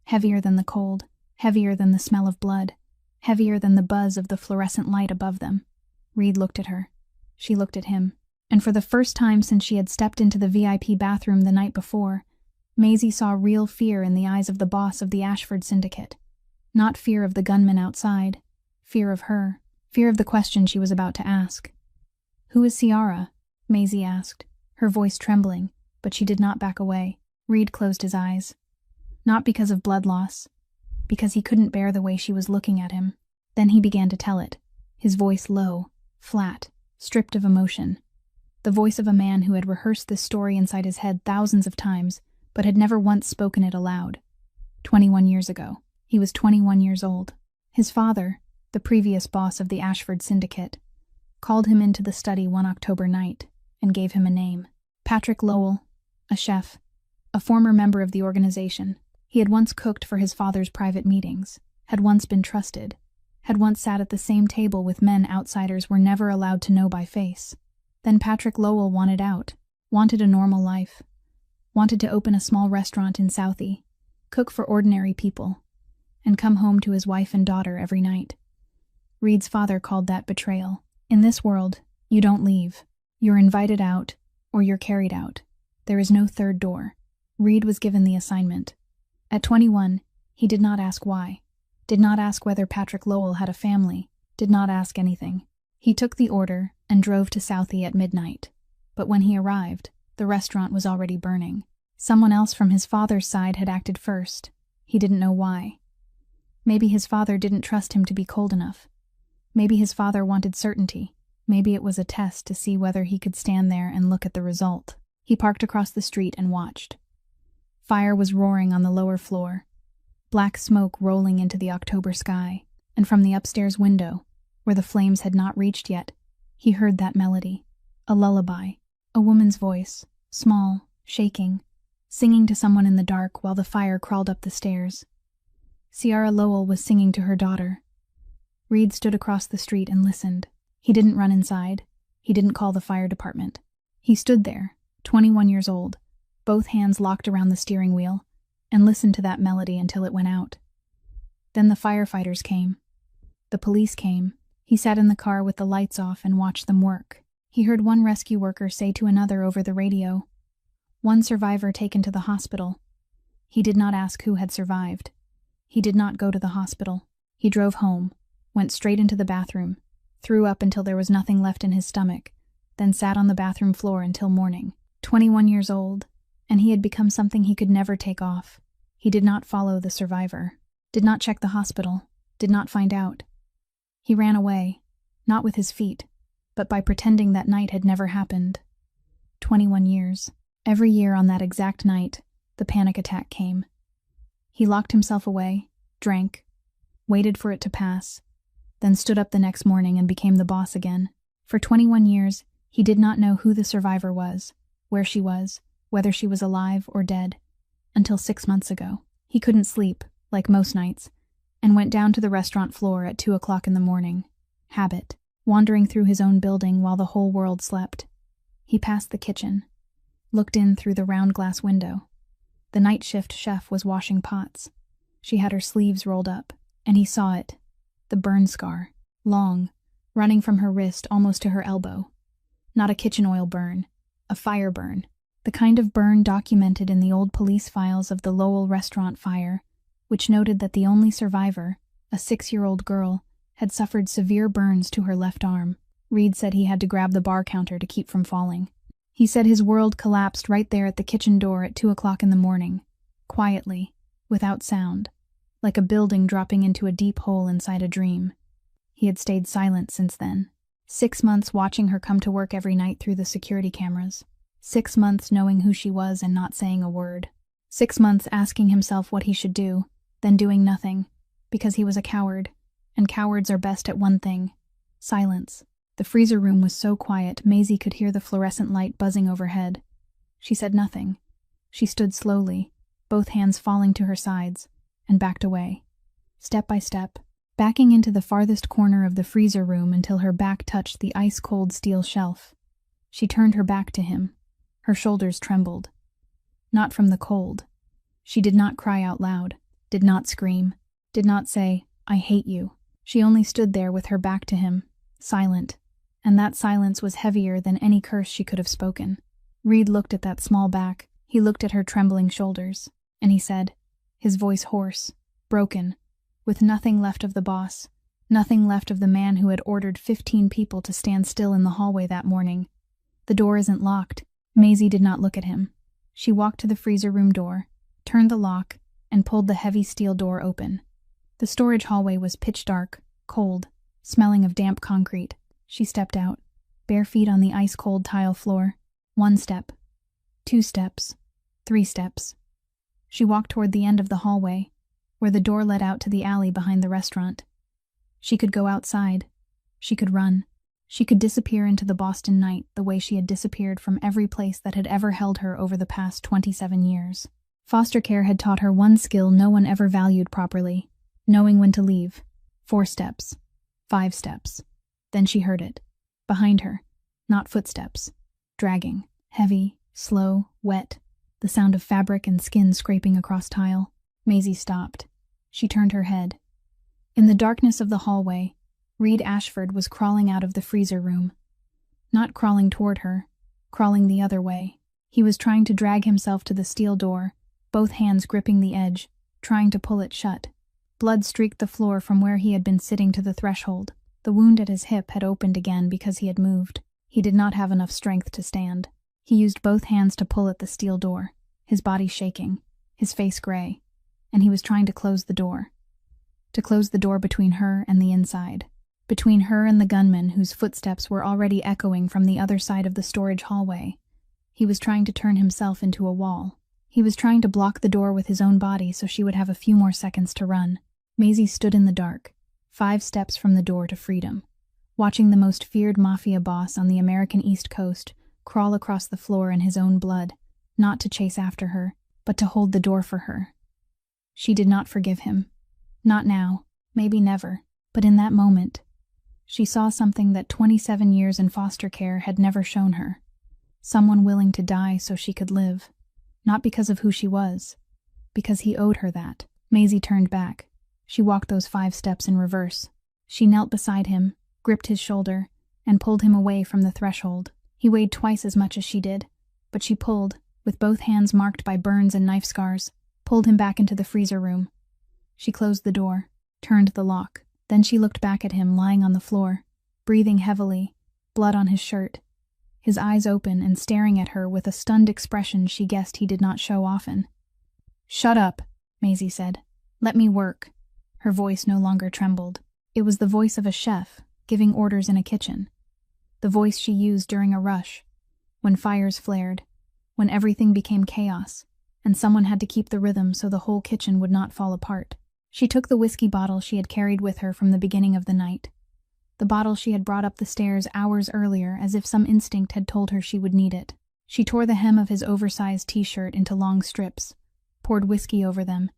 Heavier than the cold, heavier than the smell of blood, heavier than the buzz of the fluorescent light above them. Reed looked at her. She looked at him. And for the first time since she had stepped into the VIP bathroom the night before, Maisie saw real fear in the eyes of the boss of the Ashford Syndicate. Not fear of the gunman outside. Fear of her. Fear of the question she was about to ask. "Who is Ciara?" Maisie asked, her voice trembling, but she did not back away. Reed closed his eyes. Not because of blood loss, because he couldn't bear the way she was looking at him. Then he began to tell it, his voice low, flat, stripped of emotion. The voice of a man who had rehearsed this story inside his head thousands of times, but had never once spoken it aloud. 21 years ago. He was 21 years old. His father, the previous boss of the Ashford Syndicate, called him into the study one October night and gave him a name. Patrick Lowell, a chef, a former member of the organization. He had once cooked for his father's private meetings, had once been trusted, had once sat at the same table with men outsiders were never allowed to know by face. Then Patrick Lowell wanted out, wanted a normal life, wanted to open a small restaurant in Southie, cook for ordinary people, and come home to his wife and daughter every night. Reed's father called that betrayal. In this world, you don't leave. You're invited out, or you're carried out. There is no third door. Reed was given the assignment. At 21, he did not ask why, did not ask whether Patrick Lowell had a family, did not ask anything. He took the order and drove to Southie at midnight. But when he arrived, the restaurant was already burning. Someone else from his father's side had acted first. He didn't know why. Maybe his father didn't trust him to be cold enough. Maybe his father wanted certainty. Maybe it was a test to see whether he could stand there and look at the result. He parked across the street and watched. Fire was roaring on the lower floor, black smoke rolling into the October sky, and from the upstairs window, where the flames had not reached yet, he heard that melody, a lullaby, a woman's voice, small, shaking, singing to someone in the dark while the fire crawled up the stairs. Ciara Lowell was singing to her daughter. Reed stood across the street and listened. He didn't run inside. He didn't call the fire department. He stood there, 21 years old, both hands locked around the steering wheel, and listened to that melody until it went out. Then the firefighters came. The police came. He sat in the car with the lights off and watched them work. He heard one rescue worker say to another over the radio, "One survivor taken to the hospital." He did not ask who had survived. He did not go to the hospital. He drove home, went straight into the bathroom, threw up until there was nothing left in his stomach, then sat on the bathroom floor until morning. 21 years old, and he had become something he could never take off. He did not follow the survivor, did not check the hospital, did not find out. He ran away, not with his feet, but by pretending that night had never happened. 21 years. Every year on that exact night, the panic attack came. He locked himself away, drank, waited for it to pass, then stood up the next morning and became the boss again. For 21 years, he did not know who the survivor was, where she was, whether she was alive or dead, until 6 months ago. He couldn't sleep, like most nights, and went down to the restaurant floor at 2 o'clock in the morning. Habit, wandering through his own building while the whole world slept. He passed the kitchen, looked in through the round glass window. The night shift chef was washing pots. She had her sleeves rolled up, and he saw it, the burn scar, long, running from her wrist almost to her elbow. Not a kitchen oil burn, a fire burn. The kind of burn documented in the old police files of the Lowell restaurant fire, which noted that the only survivor, a 6-year-old girl, had suffered severe burns to her left arm. Reed said he had to grab the bar counter to keep from falling. He said his world collapsed right there at the kitchen door at 2 o'clock in the morning, quietly, without sound, like a building dropping into a deep hole inside a dream. He had stayed silent since then. 6 months watching her come to work every night through the security cameras. 6 months knowing who she was and not saying a word. 6 months asking himself what he should do, then doing nothing, because he was a coward, and cowards are best at one thing: silence. The freezer room was so quiet, Maisie could hear the fluorescent light buzzing overhead. She said nothing. She stood slowly, both hands falling to her sides, and backed away, step by step, backing into the farthest corner of the freezer room until her back touched the ice-cold steel shelf. She turned her back to him. Her shoulders trembled. Not from the cold. She did not cry out loud, did not scream, did not say, "I hate you." She only stood there with her back to him, silent, and that silence was heavier than any curse she could have spoken. Reed looked at that small back, he looked at her trembling shoulders, and he said, his voice hoarse, broken, with nothing left of the boss, nothing left of the man who had ordered 15 people to stand still in the hallway that morning. "The door isn't locked." Maisie did not look at him. She walked to the freezer room door, turned the lock, and pulled the heavy steel door open. The storage hallway was pitch dark, cold, smelling of damp concrete. She stepped out, bare feet on the ice-cold tile floor. 1 step, 2 steps, 3 steps. She walked toward the end of the hallway, where the door led out to the alley behind the restaurant. She could go outside. She could run. She could disappear into the Boston night the way she had disappeared from every place that had ever held her over the past 27 years. Foster care had taught her one skill no one ever valued properly: knowing when to leave. 4 steps. 5 steps. Then she heard it. Behind her. Not footsteps. Dragging. Heavy, slow, wet. The sound of fabric and skin scraping across tile. Maisie stopped. She turned her head. In the darkness of the hallway, Reed Ashford was crawling out of the freezer room. Not crawling toward her, crawling the other way. He was trying to drag himself to the steel door, both hands gripping the edge, trying to pull it shut. Blood streaked the floor from where he had been sitting to the threshold. The wound at his hip had opened again because he had moved. He did not have enough strength to stand. He used both hands to pull at the steel door, his body shaking, his face gray, and he was trying to close the door. To close the door between her and the inside. Between her and the gunman whose footsteps were already echoing from the other side of the storage hallway. He was trying to turn himself into a wall. He was trying to block the door with his own body so she would have a few more seconds to run. Maisie stood in the dark, 5 steps from the door to freedom, watching the most feared mafia boss on the American East Coast crawl across the floor in his own blood, not to chase after her, but to hold the door for her. She did not forgive him. Not now, maybe never, but in that moment, she saw something that 27 years in foster care had never shown her. Someone willing to die so she could live. Not because of who she was, because he owed her that. Maisie turned back. She walked those 5 steps in reverse. She knelt beside him, gripped his shoulder, and pulled him away from the threshold. He weighed twice as much as she did, but she pulled, with both hands marked by burns and knife scars, pulled him back into the freezer room. She closed the door, turned the lock. Then she looked back at him lying on the floor, breathing heavily, blood on his shirt, his eyes open and staring at her with a stunned expression she guessed he did not show often. "Shut up," Maisie said. "Let me work." Her voice no longer trembled. It was the voice of a chef, giving orders in a kitchen. The voice she used during a rush, when fires flared, when everything became chaos, and someone had to keep the rhythm so the whole kitchen would not fall apart. She took the whiskey bottle she had carried with her from the beginning of the night. The bottle she had brought up the stairs hours earlier as if some instinct had told her she would need it. She tore the hem of his oversized t-shirt into long strips, poured whiskey over them,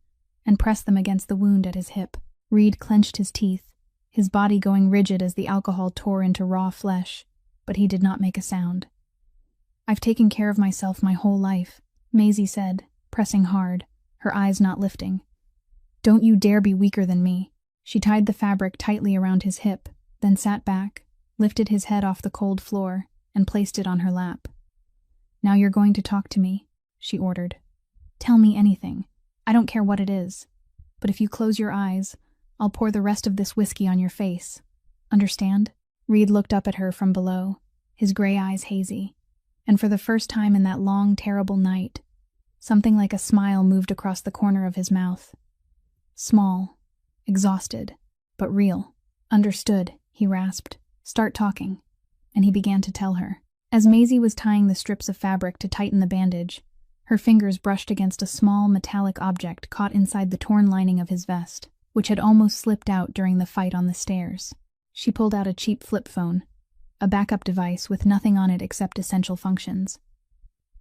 and pressed them against the wound at his hip. Reed clenched his teeth, his body going rigid as the alcohol tore into raw flesh, but he did not make a sound. "I've taken care of myself my whole life," Maisie said, pressing hard, her eyes not lifting. "Don't you dare be weaker than me." She tied the fabric tightly around his hip, then sat back, lifted his head off the cold floor, and placed it on her lap. "Now you're going to talk to me," she ordered. "Tell me anything. I don't care what it is. But if you close your eyes, I'll pour the rest of this whiskey on your face. Understand?" Reed looked up at her from below, his gray eyes hazy. And for the first time in that long, terrible night, something like a smile moved across the corner of his mouth. Small, exhausted, but real. Understood, he rasped. Start talking. And he began to tell her. As Maisie was tying the strips of fabric to tighten the bandage, her fingers brushed against a small metallic object caught inside the torn lining of his vest, which had almost slipped out during the fight on the stairs. She pulled out a cheap flip phone, a backup device with nothing on it except essential functions.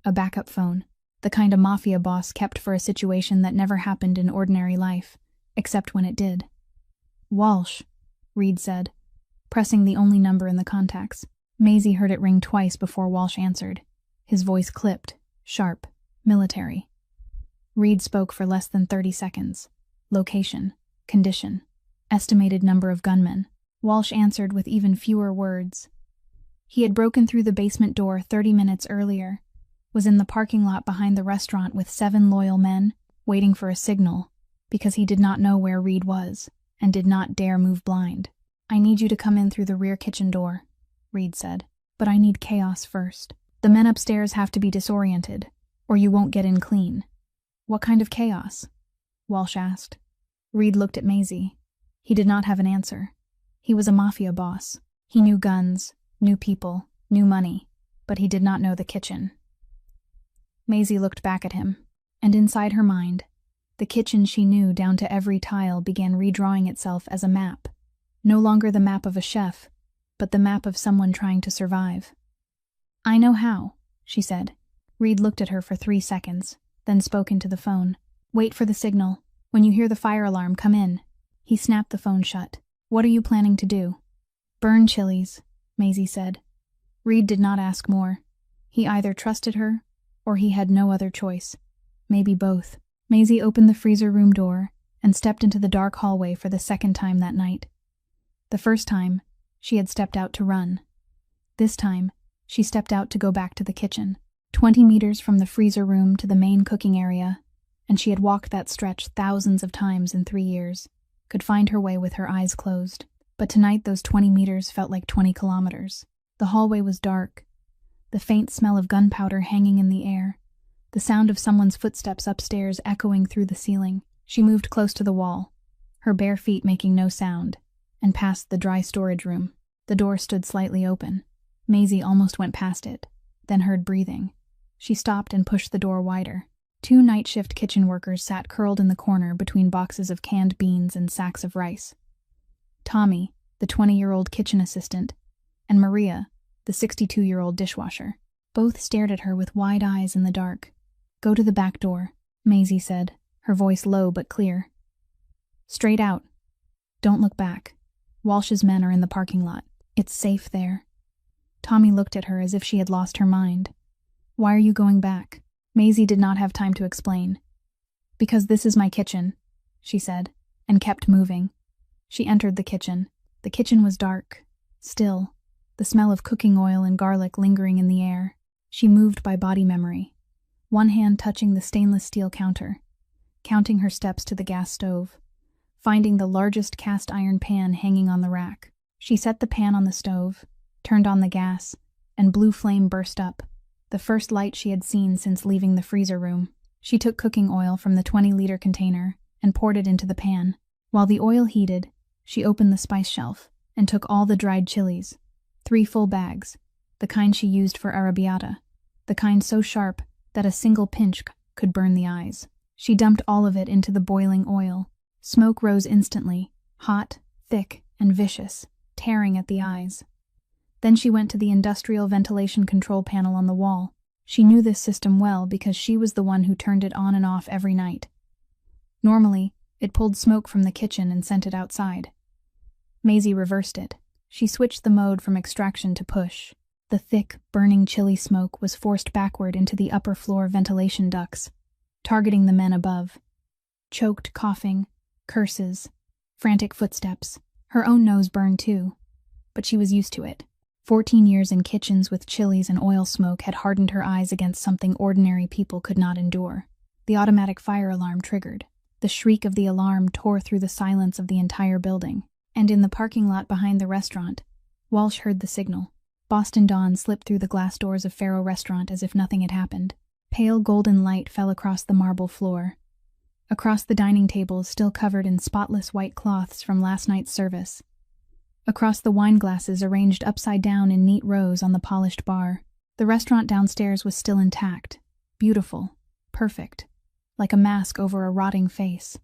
A backup phone, the kind a mafia boss kept for a situation that never happened in ordinary life, except when it did. Walsh, Reed said, pressing the only number in the contacts. Maisie heard it ring twice before Walsh answered. His voice clipped, sharp, military. Reed spoke for less than 30 seconds. Location, condition, estimated number of gunmen. Walsh answered with even fewer words. He had broken through the basement door 30 minutes earlier, was in the parking lot behind the restaurant with 7 loyal men, waiting for a signal, because he did not know where Reed was, and did not dare move blind. I need you to come in through the rear kitchen door, Reed said, but I need chaos first. The men upstairs have to be disoriented, or you won't get in clean. What kind of chaos? Walsh asked. Reed looked at Maisie. He did not have an answer. He was a mafia boss. He knew guns, knew people, knew money, but he did not know the kitchen. Maisie looked back at him, and inside her mind, the kitchen she knew down to every tile began redrawing itself as a map. No longer the map of a chef, but the map of someone trying to survive. I know how, she said. Reed looked at her for 3 seconds, then spoke into the phone. Wait for the signal. When you hear the fire alarm, come in. He snapped the phone shut. What are you planning to do? Burn Chili's, Maisie said. Reed did not ask more. He either trusted her, or he had no other choice. Maybe both. Maisie opened the freezer room door and stepped into the dark hallway for the second time that night. The first time, she had stepped out to run. This time, she stepped out to go back to the kitchen. 20 meters from the freezer room to the main cooking area, and she had walked that stretch thousands of times in 3 years, could find her way with her eyes closed. But tonight those 20 meters felt like 20 kilometers. The hallway was dark, the faint smell of gunpowder hanging in the air, the sound of someone's footsteps upstairs echoing through the ceiling. She moved close to the wall, her bare feet making no sound, and passed the dry storage room. The door stood slightly open. Maisie almost went past it, then heard breathing. She stopped and pushed the door wider. 2 night shift kitchen workers sat curled in the corner between boxes of canned beans and sacks of rice. Tommy, the 20-year-old kitchen assistant, and Maria, the 62-year-old dishwasher. Both stared at her with wide eyes in the dark. Go to the back door, Maisie said, her voice low but clear. Straight out. Don't look back. Walsh's men are in the parking lot. It's safe there. Tommy looked at her as if she had lost her mind. Why are you going back? Maisie did not have time to explain. Because this is my kitchen, she said, and kept moving. She entered the kitchen. The kitchen was dark, still, the smell of cooking oil and garlic lingering in the air. She moved by body memory, one hand touching the stainless steel counter, counting her steps to the gas stove, finding the largest cast iron pan hanging on the rack. She set the pan on the stove, turned on the gas, and blue flame burst up, the first light she had seen since leaving the freezer room. She took cooking oil from the 20-liter container and poured it into the pan. While the oil heated, she opened the spice shelf and took all the dried chilies, 3 full bags, the kind she used for arrabbiata, the kind so sharp that a single pinch could burn the eyes. She dumped all of it into the boiling oil. Smoke rose instantly, hot, thick, and vicious, tearing at the eyes. Then she went to the industrial ventilation control panel on the wall. She knew this system well because she was the one who turned it on and off every night. Normally, it pulled smoke from the kitchen and sent it outside. Maisie reversed it. She switched the mode from extraction to push. The thick, burning chili smoke was forced backward into the upper floor ventilation ducts, targeting the men above. Choked coughing, curses, frantic footsteps. Her own nose burned too, but she was used to it. 14 years in kitchens with chilies and oil smoke had hardened her eyes against something ordinary people could not endure. The automatic fire alarm triggered. The shriek of the alarm tore through the silence of the entire building. And in the parking lot behind the restaurant, Walsh heard the signal. Boston dawn slipped through the glass doors of Faro Restaurant as if nothing had happened. Pale golden light fell across the marble floor. Across the dining tables, still covered in spotless white cloths from last night's service. Across the wine glasses arranged upside down in neat rows on the polished bar. The restaurant downstairs was still intact, beautiful, perfect, like a mask over a rotting face.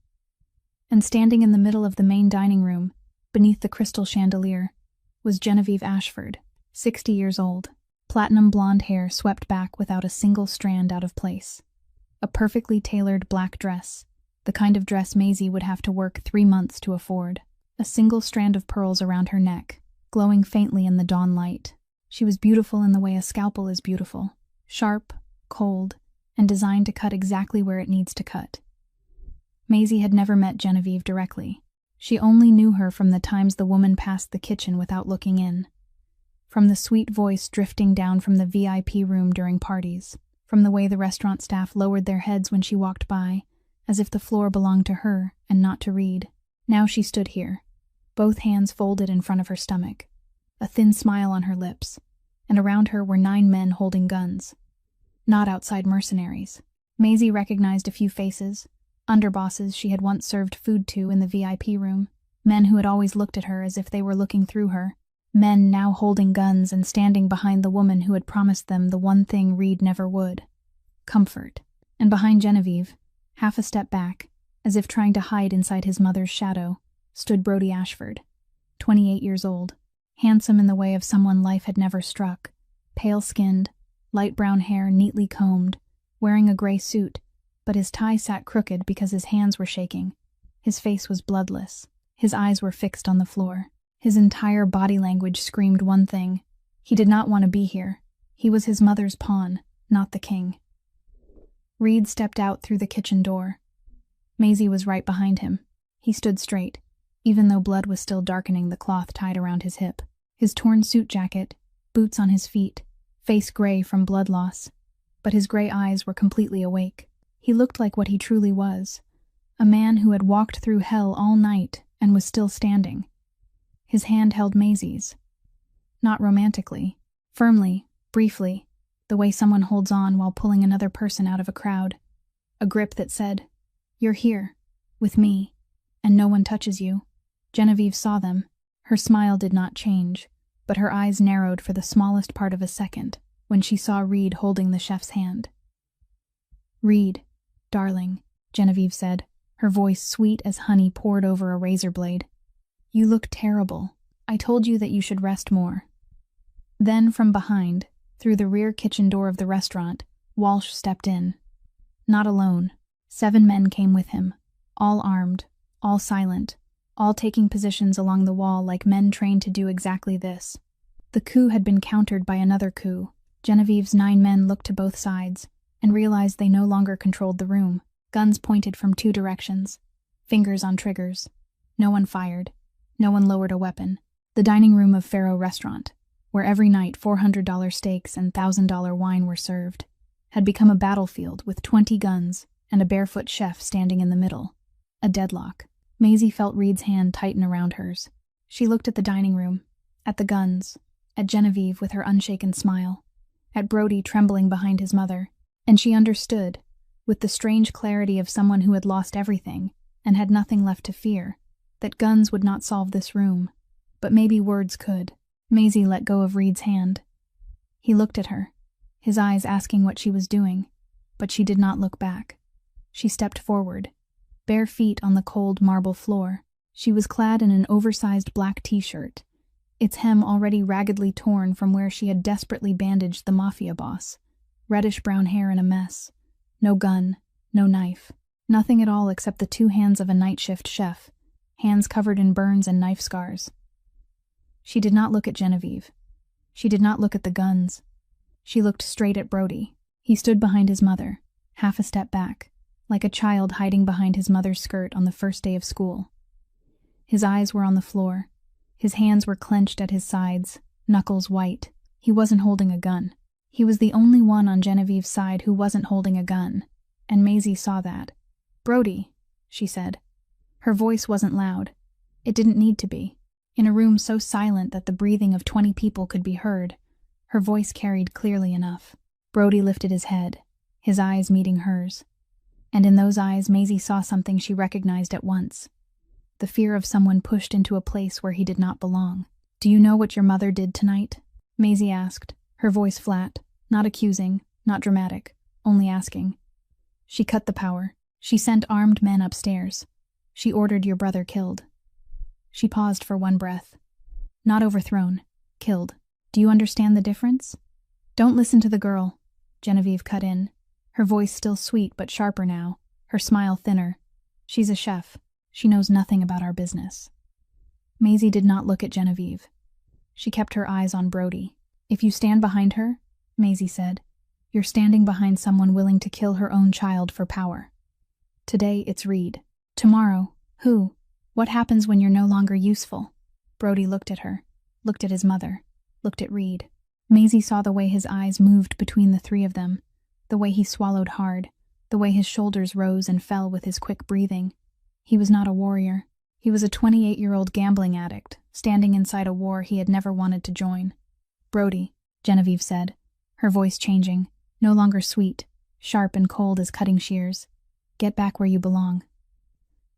And standing in the middle of the main dining room, beneath the crystal chandelier, was Genevieve Ashford, 60 years old, platinum blonde hair swept back without a single strand out of place. A perfectly tailored black dress, the kind of dress Maisie would have to work 3 months to afford. A single strand of pearls around her neck, glowing faintly in the dawn light. She was beautiful in the way a scalpel is beautiful, sharp, cold, and designed to cut exactly where it needs to cut. Maisie had never met Genevieve directly. She only knew her from the times the woman passed the kitchen without looking in. From the sweet voice drifting down from the VIP room during parties. From the way the restaurant staff lowered their heads when she walked by, as if the floor belonged to her and not to Reed. Now she stood here, both hands folded in front of her stomach, a thin smile on her lips, and around her were 9 men holding guns. Not outside mercenaries. Maisie recognized a few faces, underbosses she had once served food to in the VIP room, men who had always looked at her as if they were looking through her, men now holding guns and standing behind the woman who had promised them the one thing Reed never would: comfort. And behind Genevieve, half a step back, as if trying to hide inside his mother's shadow, stood Brody Ashford, 28 years old, handsome in the way of someone life had never struck, pale-skinned, light brown hair neatly combed, wearing a gray suit, but his tie sat crooked because his hands were shaking. His face was bloodless. His eyes were fixed on the floor. His entire body language screamed one thing: he did not want to be here. He was his mother's pawn, not the king. Reed stepped out through the kitchen door. Maisie was right behind him. He stood straight, even though blood was still darkening the cloth tied around his hip. His torn suit jacket, boots on his feet, face gray from blood loss. But his gray eyes were completely awake. He looked like what he truly was, a man who had walked through hell all night and was still standing. His hand held Maisie's. Not romantically, firmly, briefly, the way someone holds on while pulling another person out of a crowd. A grip that said, "You're here, with me, and no one touches you." Genevieve saw them. Her smile did not change, but her eyes narrowed for the smallest part of a second when she saw Reed holding the chef's hand. "Reed, darling," Genevieve said, her voice sweet as honey poured over a razor blade. "You look terrible. I told you that you should rest more." Then from behind, through the rear kitchen door of the restaurant, Walsh stepped in. Not alone. 7 men came with him, all armed, all silent, all taking positions along the wall like men trained to do exactly this. The coup had been countered by another coup. Genevieve's 9 men looked to both sides and realized they no longer controlled the room. Guns pointed from 2 directions, fingers on triggers. No one fired. No one lowered a weapon. The dining room of Faro Restaurant, where every night $400 steaks and $1,000 wine were served, had become a battlefield with 20 guns and a barefoot chef standing in the middle. A deadlock. Maisie felt Reed's hand tighten around hers. She looked at the dining room, at the guns, at Genevieve with her unshaken smile, at Brody trembling behind his mother, and she understood, with the strange clarity of someone who had lost everything and had nothing left to fear, that guns would not solve this room, but maybe words could. Maisie let go of Reed's hand. He looked at her, his eyes asking what she was doing, but she did not look back. She stepped forward, bare feet on the cold marble floor. She was clad in an oversized black t-shirt, its hem already raggedly torn from where she had desperately bandaged the Mafia boss. Reddish-brown hair in a mess. No gun, no knife. Nothing at all except the 2 hands of a night shift chef, hands covered in burns and knife scars. She did not look at Genevieve. She did not look at the guns. She looked straight at Brody. He stood behind his mother, half a step back, like a child hiding behind his mother's skirt on the first day of school. His eyes were on the floor. His hands were clenched at his sides, knuckles white. He wasn't holding a gun. He was the only one on Genevieve's side who wasn't holding a gun, and Maisie saw that. "Brody," she said. Her voice wasn't loud. It didn't need to be. In a room so silent that the breathing of 20 people could be heard, Her voice carried clearly enough. Brody lifted his head, his eyes meeting hers. And in those eyes, Maisie saw something she recognized at once. The fear of someone pushed into a place where he did not belong. "Do you know what your mother did tonight?" Maisie asked, her voice flat, not accusing, not dramatic, only asking. "She cut the power. She sent armed men upstairs. She ordered your brother killed." She paused for one breath. "Not overthrown, killed. Do you understand the difference?" "Don't listen to the girl," Genevieve cut in, her voice still sweet but sharper now, her smile thinner. "She's a chef. She knows nothing about our business." Maisie did not look at Genevieve. She kept her eyes on Brody. "If you stand behind her," Maisie said, "you're standing behind someone willing to kill her own child for power. Today it's Reed. Tomorrow, who? What happens when you're no longer useful?" Brody looked at her, looked at his mother, looked at Reed. Maisie saw the way his eyes moved between the three of them, the way he swallowed hard, the way his shoulders rose and fell with his quick breathing. He was not a warrior. He was a 28-year-old gambling addict, standing inside a war he had never wanted to join. "Brody," Genevieve said, her voice changing, no longer sweet, sharp and cold as cutting shears. "Get back where you belong."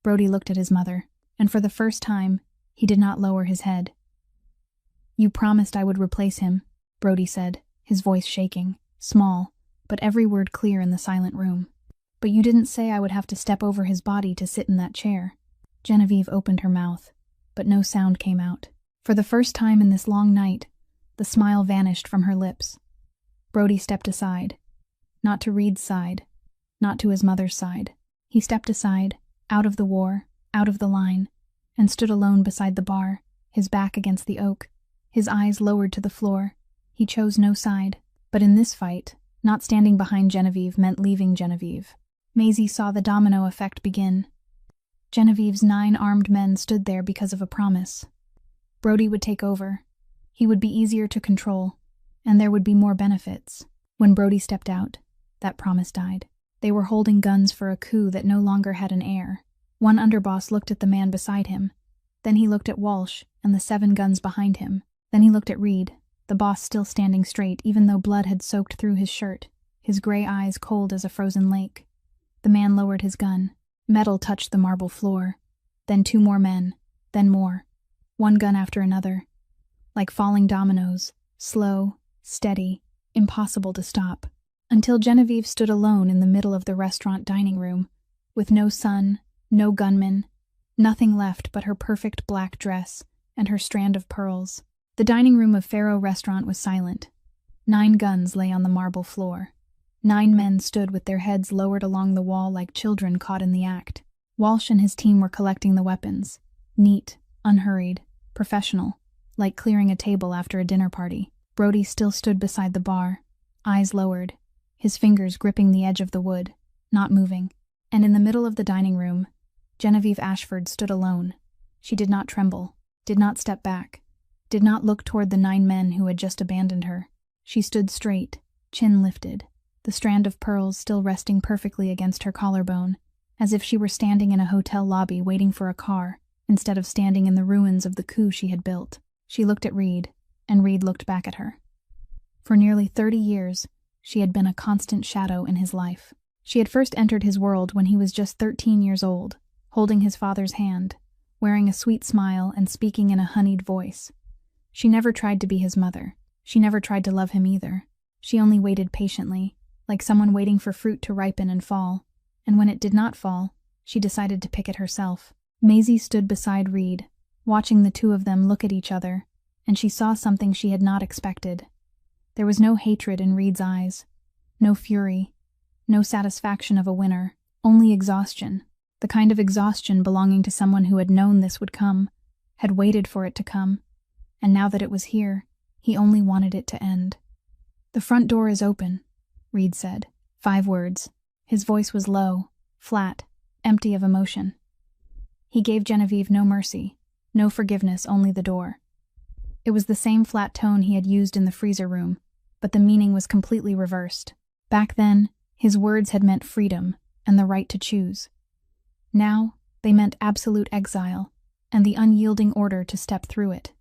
Brody looked at his mother, and for the first time, he did not lower his head. "You promised I would replace him," Brody said, his voice shaking, small, but every word clear in the silent room. "But you didn't say I would have to step over his body to sit in that chair." Genevieve opened her mouth, but no sound came out. For the first time in this long night, the smile vanished from her lips. Brody stepped aside. Not to Reed's side, not to his mother's side. He stepped aside, out of the war, out of the line, and stood alone beside the bar, his back against the oak, his eyes lowered to the floor. He chose no side. But in this fight, not standing behind Genevieve meant leaving Genevieve. Maisie saw the domino effect begin. Genevieve's 9 armed men stood there because of a promise. Brody would take over. He would be easier to control, and there would be more benefits. When Brody stepped out, that promise died. They were holding guns for a coup that no longer had an heir. One underboss looked at the man beside him. Then he looked at Walsh and the 7 guns behind him. Then he looked at Reed, the boss still standing straight even though blood had soaked through his shirt, his gray eyes cold as a frozen lake. The man lowered his gun. Metal touched the marble floor. Then 2 more men. Then more. One gun after another. Like falling dominoes. Slow, steady, impossible to stop. Until Genevieve stood alone in the middle of the restaurant dining room, with no sun, no gunman, nothing left but her perfect black dress and her strand of pearls. The dining room of Faro restaurant was silent. 9 guns lay on the marble floor. 9 men stood with their heads lowered along the wall like children caught in the act. Walsh and his team were collecting the weapons. Neat, unhurried, professional, like clearing a table after a dinner party. Brody still stood beside the bar, eyes lowered, his fingers gripping the edge of the wood, not moving. And in the middle of the dining room, Genevieve Ashford stood alone. She did not tremble, did not step back, did not look toward the 9 men who had just abandoned her. She stood straight, chin lifted, the strand of pearls still resting perfectly against her collarbone, as if she were standing in a hotel lobby waiting for a car, instead of standing in the ruins of the coup she had built. She looked at Reed, and Reed looked back at her. For nearly 30 years, she had been a constant shadow in his life. She had first entered his world when he was just 13 years old, holding his father's hand, wearing a sweet smile and speaking in a honeyed voice. She never tried to be his mother. She never tried to love him either. She only waited patiently, like someone waiting for fruit to ripen and fall, and when it did not fall, she decided to pick it herself. Maisie stood beside Reed, watching the 2 of them look at each other, and she saw something she had not expected. There was no hatred in Reed's eyes, no fury, no satisfaction of a winner, only exhaustion, the kind of exhaustion belonging to someone who had known this would come, had waited for it to come, and now that it was here, he only wanted it to end. "The front door is open," Reed said. 5 words. His voice was low, flat, empty of emotion. He gave Genevieve no mercy, no forgiveness, only the door. It was the same flat tone he had used in the freezer room, but the meaning was completely reversed. Back then, his words had meant freedom and the right to choose. Now, they meant absolute exile and the unyielding order to step through it.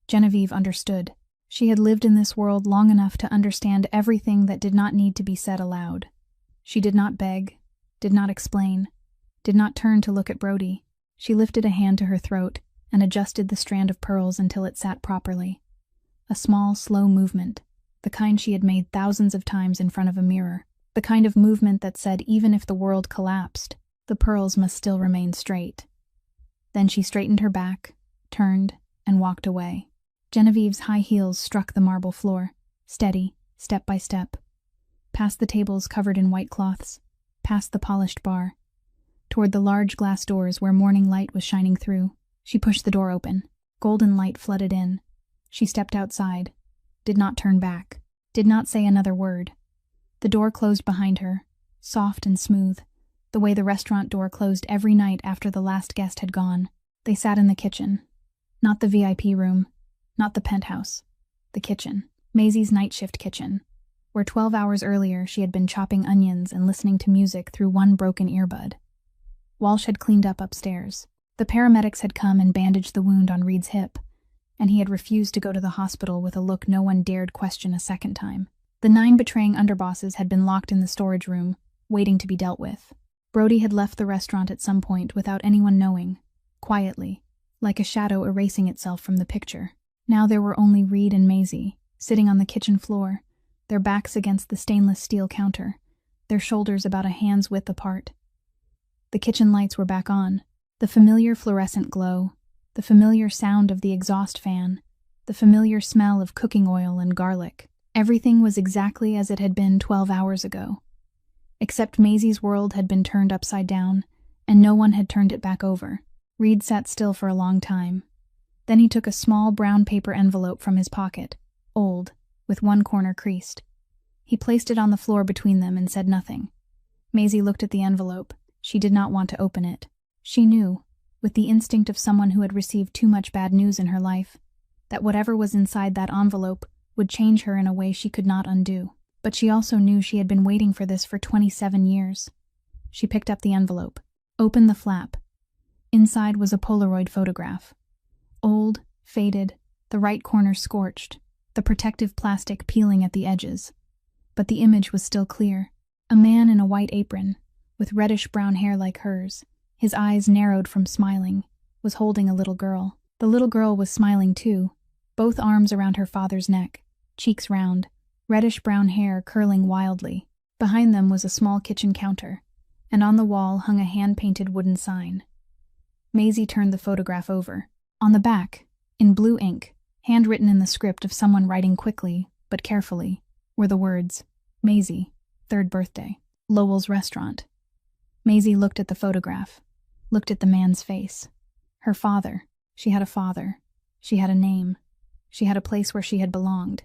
Genevieve understood. She had lived in this world long enough to understand everything that did not need to be said aloud. She did not beg, did not explain, did not turn to look at Brody. She lifted a hand to her throat and adjusted the strand of pearls until it sat properly. A small, slow movement, the kind she had made thousands of times in front of a mirror, the kind of movement that said even if the world collapsed, the pearls must still remain straight. Then she straightened her back, turned, and walked away. Genevieve's high heels struck the marble floor, steady, step by step. Past the tables covered in white cloths, past the polished bar, toward the large glass doors where morning light was shining through. She pushed the door open. Golden light flooded in. She stepped outside, did not turn back, did not say another word. The door closed behind her, soft and smooth, the way the restaurant door closed every night after the last guest had gone. They sat in the kitchen. Not the VIP room, not the penthouse. The kitchen. Maisie's night shift kitchen, where 12 hours earlier she had been chopping onions and listening to music through one broken earbud. Walsh had cleaned up upstairs. The paramedics had come and bandaged the wound on Reed's hip, and he had refused to go to the hospital with a look no one dared question a second time. The 9 betraying underbosses had been locked in the storage room, waiting to be dealt with. Brody had left the restaurant at some point without anyone knowing, quietly, like a shadow erasing itself from the picture. Now there were only Reed and Maisie, sitting on the kitchen floor, their backs against the stainless steel counter, their shoulders about a hand's width apart. The kitchen lights were back on, the familiar fluorescent glow, the familiar sound of the exhaust fan, the familiar smell of cooking oil and garlic. Everything was exactly as it had been 12 hours ago. Except Maisie's world had been turned upside down, and no one had turned it back over. Reed sat still for a long time. Then he took a small brown paper envelope from his pocket, old, with one corner creased. He placed it on the floor between them and said nothing. Maisie looked at the envelope. She did not want to open it. She knew, with the instinct of someone who had received too much bad news in her life, that whatever was inside that envelope would change her in a way she could not undo. But she also knew she had been waiting for this for 27 years. She picked up the envelope, opened the flap. Inside was a Polaroid photograph. Old, faded, the right corner scorched, the protective plastic peeling at the edges. But the image was still clear. A man in a white apron, with reddish-brown hair like hers, his eyes narrowed from smiling, was holding a little girl. The little girl was smiling too, both arms around her father's neck, cheeks round, reddish-brown hair curling wildly. Behind them was a small kitchen counter, and on the wall hung a hand-painted wooden sign. Maisie turned the photograph over. On the back, in blue ink, handwritten in the script of someone writing quickly, but carefully, were the words, Maisie, 3rd birthday, Lowell's restaurant. Maisie looked at the photograph, looked at the man's face. Her father. She had a father. She had a name. She had a place where she had belonged,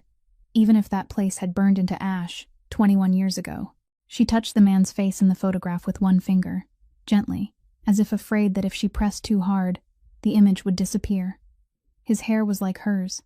even if that place had burned into ash 21 years ago. She touched the man's face in the photograph with one finger, gently, as if afraid that if she pressed too hard, the image would disappear. His hair was like hers.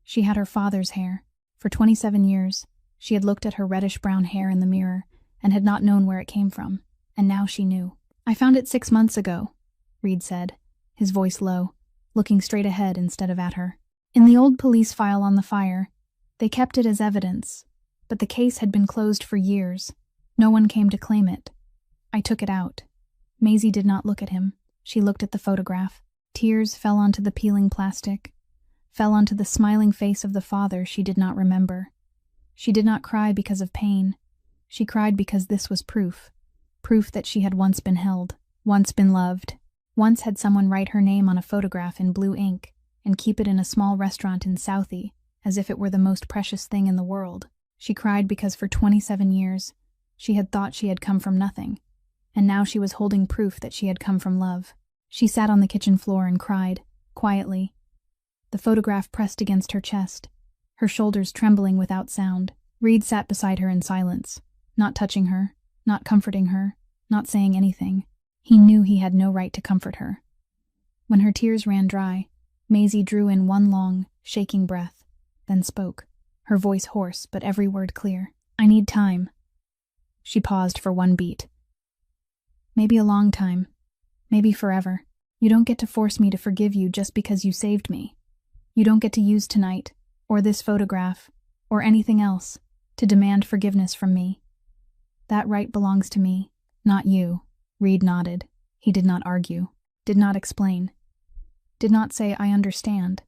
She had her father's hair. For 27 years, she had looked at her reddish-brown hair in the mirror and had not known where it came from, and now she knew. I found it 6 months ago, Reed said, his voice low, looking straight ahead instead of at her. In the old police file on the fire, they kept it as evidence, but the case had been closed for years. No one came to claim it. I took it out. Maisie did not look at him. She looked at the photograph. Tears fell onto the peeling plastic, fell onto the smiling face of the father she did not remember. She did not cry because of pain. She cried because this was proof. Proof that she had once been held, once been loved, once had someone write her name on a photograph in blue ink and keep it in a small restaurant in Southie as if it were the most precious thing in the world. She cried because for 27 years she had thought she had come from nothing, and now she was holding proof that she had come from love. She sat on the kitchen floor and cried, quietly, the photograph pressed against her chest, her shoulders trembling without sound. Reed sat beside her in silence, not touching her, not comforting her, not saying anything. He knew he had no right to comfort her. When her tears ran dry, Maisie drew in one long, shaking breath, then spoke, her voice hoarse but every word clear. I need time. She paused for one beat. Maybe a long time. Maybe forever. You don't get to force me to forgive you just because you saved me. You don't get to use tonight, or this photograph, or anything else, to demand forgiveness from me. That right belongs to me, not you. Reed nodded. He did not argue, did not explain, did not say, I understand,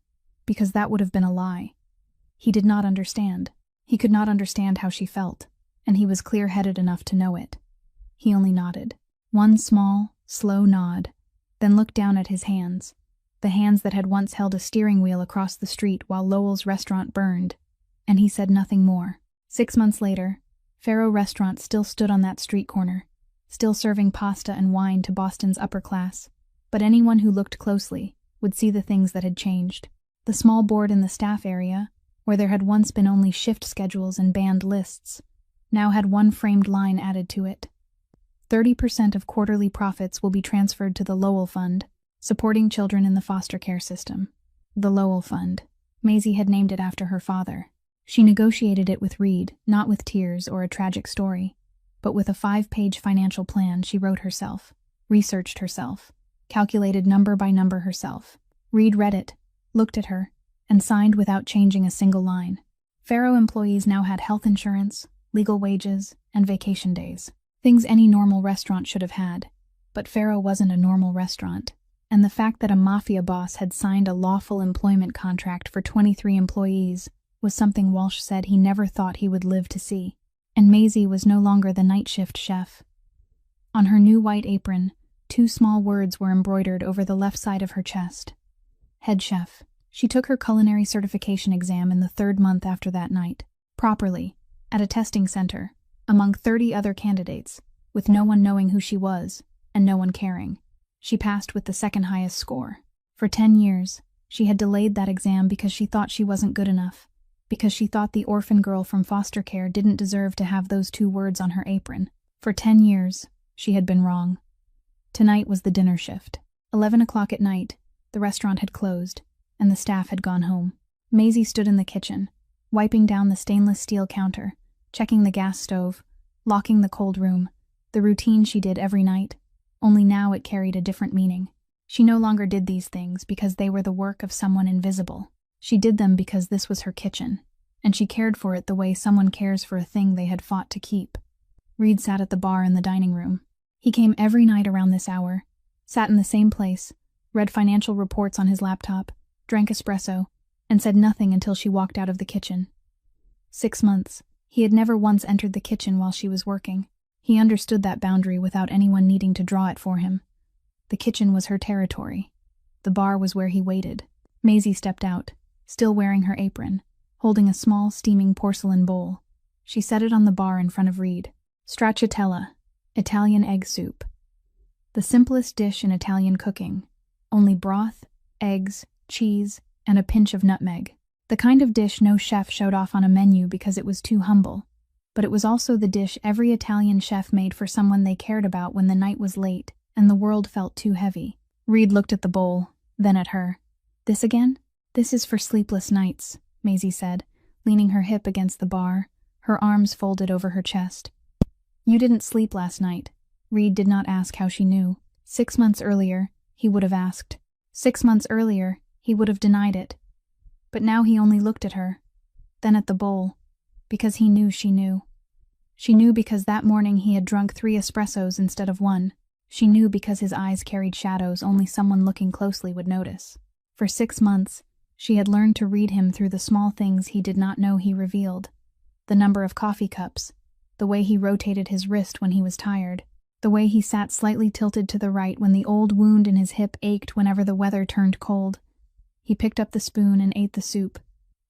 because that would have been a lie. He did not understand. He could not understand how she felt, and he was clear-headed enough to know it. He only nodded. One small, slow nod, then looked down at his hands, the hands that had once held a steering wheel across the street while Lowell's restaurant burned, and he said nothing more. 6 months later, Faro Restaurant still stood on that street corner, still serving pasta and wine to Boston's upper class, but anyone who looked closely would see the things that had changed. The small board in the staff area, where there had once been only shift schedules and banned lists, now had one framed line added to it. 30% of quarterly profits will be transferred to the Lowell Fund, supporting children in the foster care system. The Lowell Fund. Maisie had named it after her father. She negotiated it with Reed, not with tears or a tragic story, but with a 5-page financial plan she wrote herself, researched herself, calculated number by number herself. Reed read it, looked at her, and signed without changing a single line. Faro employees now had health insurance, legal wages, and vacation days. Things any normal restaurant should have had, but Faro wasn't a normal restaurant, and the fact that a mafia boss had signed a lawful employment contract for 23 employees was something Walsh said he never thought he would live to see. And Maisie was no longer the night shift chef. On her new white apron, 2 small words were embroidered over the left side of her chest. Head chef. She took her culinary certification exam in the 3rd month after that night, properly, at a testing center, among 30 other candidates, with no one knowing who she was, and no one caring. She passed with the 2nd highest score. For 10 years, she had delayed that exam because she thought she wasn't good enough, because she thought the orphan girl from foster care didn't deserve to have those 2 words on her apron. For 10 years, she had been wrong. Tonight was the dinner shift. 11 o'clock at night, the restaurant had closed, and the staff had gone home. Maisie stood in the kitchen, wiping down the stainless steel counter, checking the gas stove, locking the cold room, the routine she did every night, only now it carried a different meaning. She no longer did these things because they were the work of someone invisible. She did them because this was her kitchen, and she cared for it the way someone cares for a thing they had fought to keep. Reed sat at the bar in the dining room. He came every night around this hour, sat in the same place, read financial reports on his laptop, drank espresso, and said nothing until she walked out of the kitchen. 6 months. He had never once entered the kitchen while she was working. He understood that boundary without anyone needing to draw it for him. The kitchen was her territory. The bar was where he waited. Maisie stepped out, still wearing her apron, holding a small, steaming porcelain bowl. She set it on the bar in front of Reed. Stracciatella, Italian egg soup. The simplest dish in Italian cooking, only broth, eggs, cheese, and a pinch of nutmeg. The kind of dish no chef showed off on a menu because it was too humble, but it was also the dish every Italian chef made for someone they cared about when the night was late and the world felt too heavy. Reed looked at the bowl, then at her. This again? This is for sleepless nights, Maisie said, leaning her hip against the bar, her arms folded over her chest. You didn't sleep last night. Reed did not ask how she knew. 6 months earlier, he would have asked. 6 months earlier, he would have denied it. But now he only looked at her, then at the bowl, because he knew she knew. She knew because that morning he had drunk 3 espressos instead of 1. She knew because his eyes carried shadows only someone looking closely would notice. For 6 months, she had learned to read him through the small things he did not know he revealed. The number of coffee cups, the way he rotated his wrist when he was tired, the way he sat slightly tilted to the right when the old wound in his hip ached whenever the weather turned cold. He picked up the spoon and ate the soup.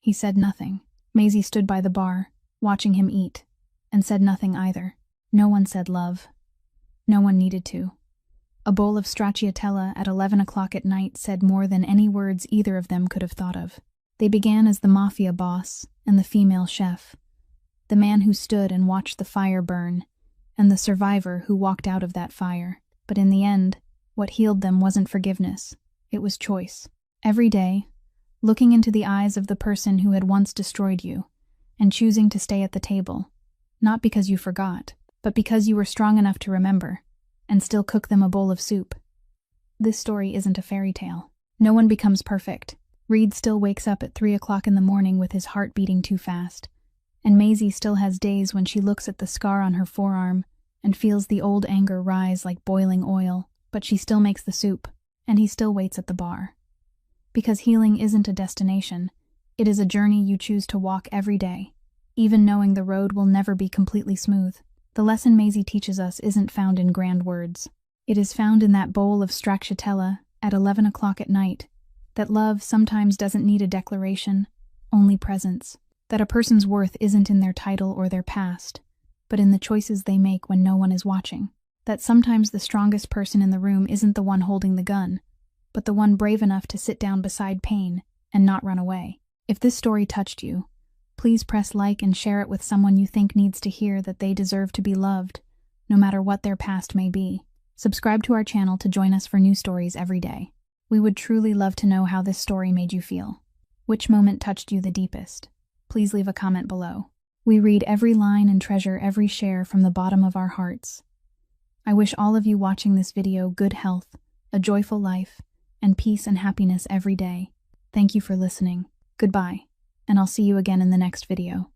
He said nothing. Maisie stood by the bar, watching him eat, and said nothing either. No one said love. No one needed to. A bowl of stracciatella at 11 o'clock at night said more than any words either of them could have thought of. They began as the mafia boss and the female chef, the man who stood and watched the fire burn, and the survivor who walked out of that fire. But in the end, what healed them wasn't forgiveness. It was choice. Every day, looking into the eyes of the person who had once destroyed you, and choosing to stay at the table, not because you forgot, but because you were strong enough to remember, and still cook them a bowl of soup. This story isn't a fairy tale. No one becomes perfect. Reed still wakes up at 3 o'clock in the morning with his heart beating too fast. And Maisie still has days when she looks at the scar on her forearm and feels the old anger rise like boiling oil, but she still makes the soup, and he still waits at the bar. Because healing isn't a destination, it is a journey you choose to walk every day, even knowing the road will never be completely smooth. The lesson Maisie teaches us isn't found in grand words. It is found in that bowl of stracciatella at 11 o'clock at night, that love sometimes doesn't need a declaration, only presence. That a person's worth isn't in their title or their past, but in the choices they make when no one is watching. That sometimes the strongest person in the room isn't the one holding the gun, but the one brave enough to sit down beside pain and not run away. If this story touched you, please press like and share it with someone you think needs to hear that they deserve to be loved, no matter what their past may be. Subscribe to our channel to join us for new stories every day. We would truly love to know how this story made you feel. Which moment touched you the deepest? Please leave a comment below. We read every line and treasure every share from the bottom of our hearts. I wish all of you watching this video good health, a joyful life, and peace and happiness every day. Thank you for listening. Goodbye, and I'll see you again in the next video.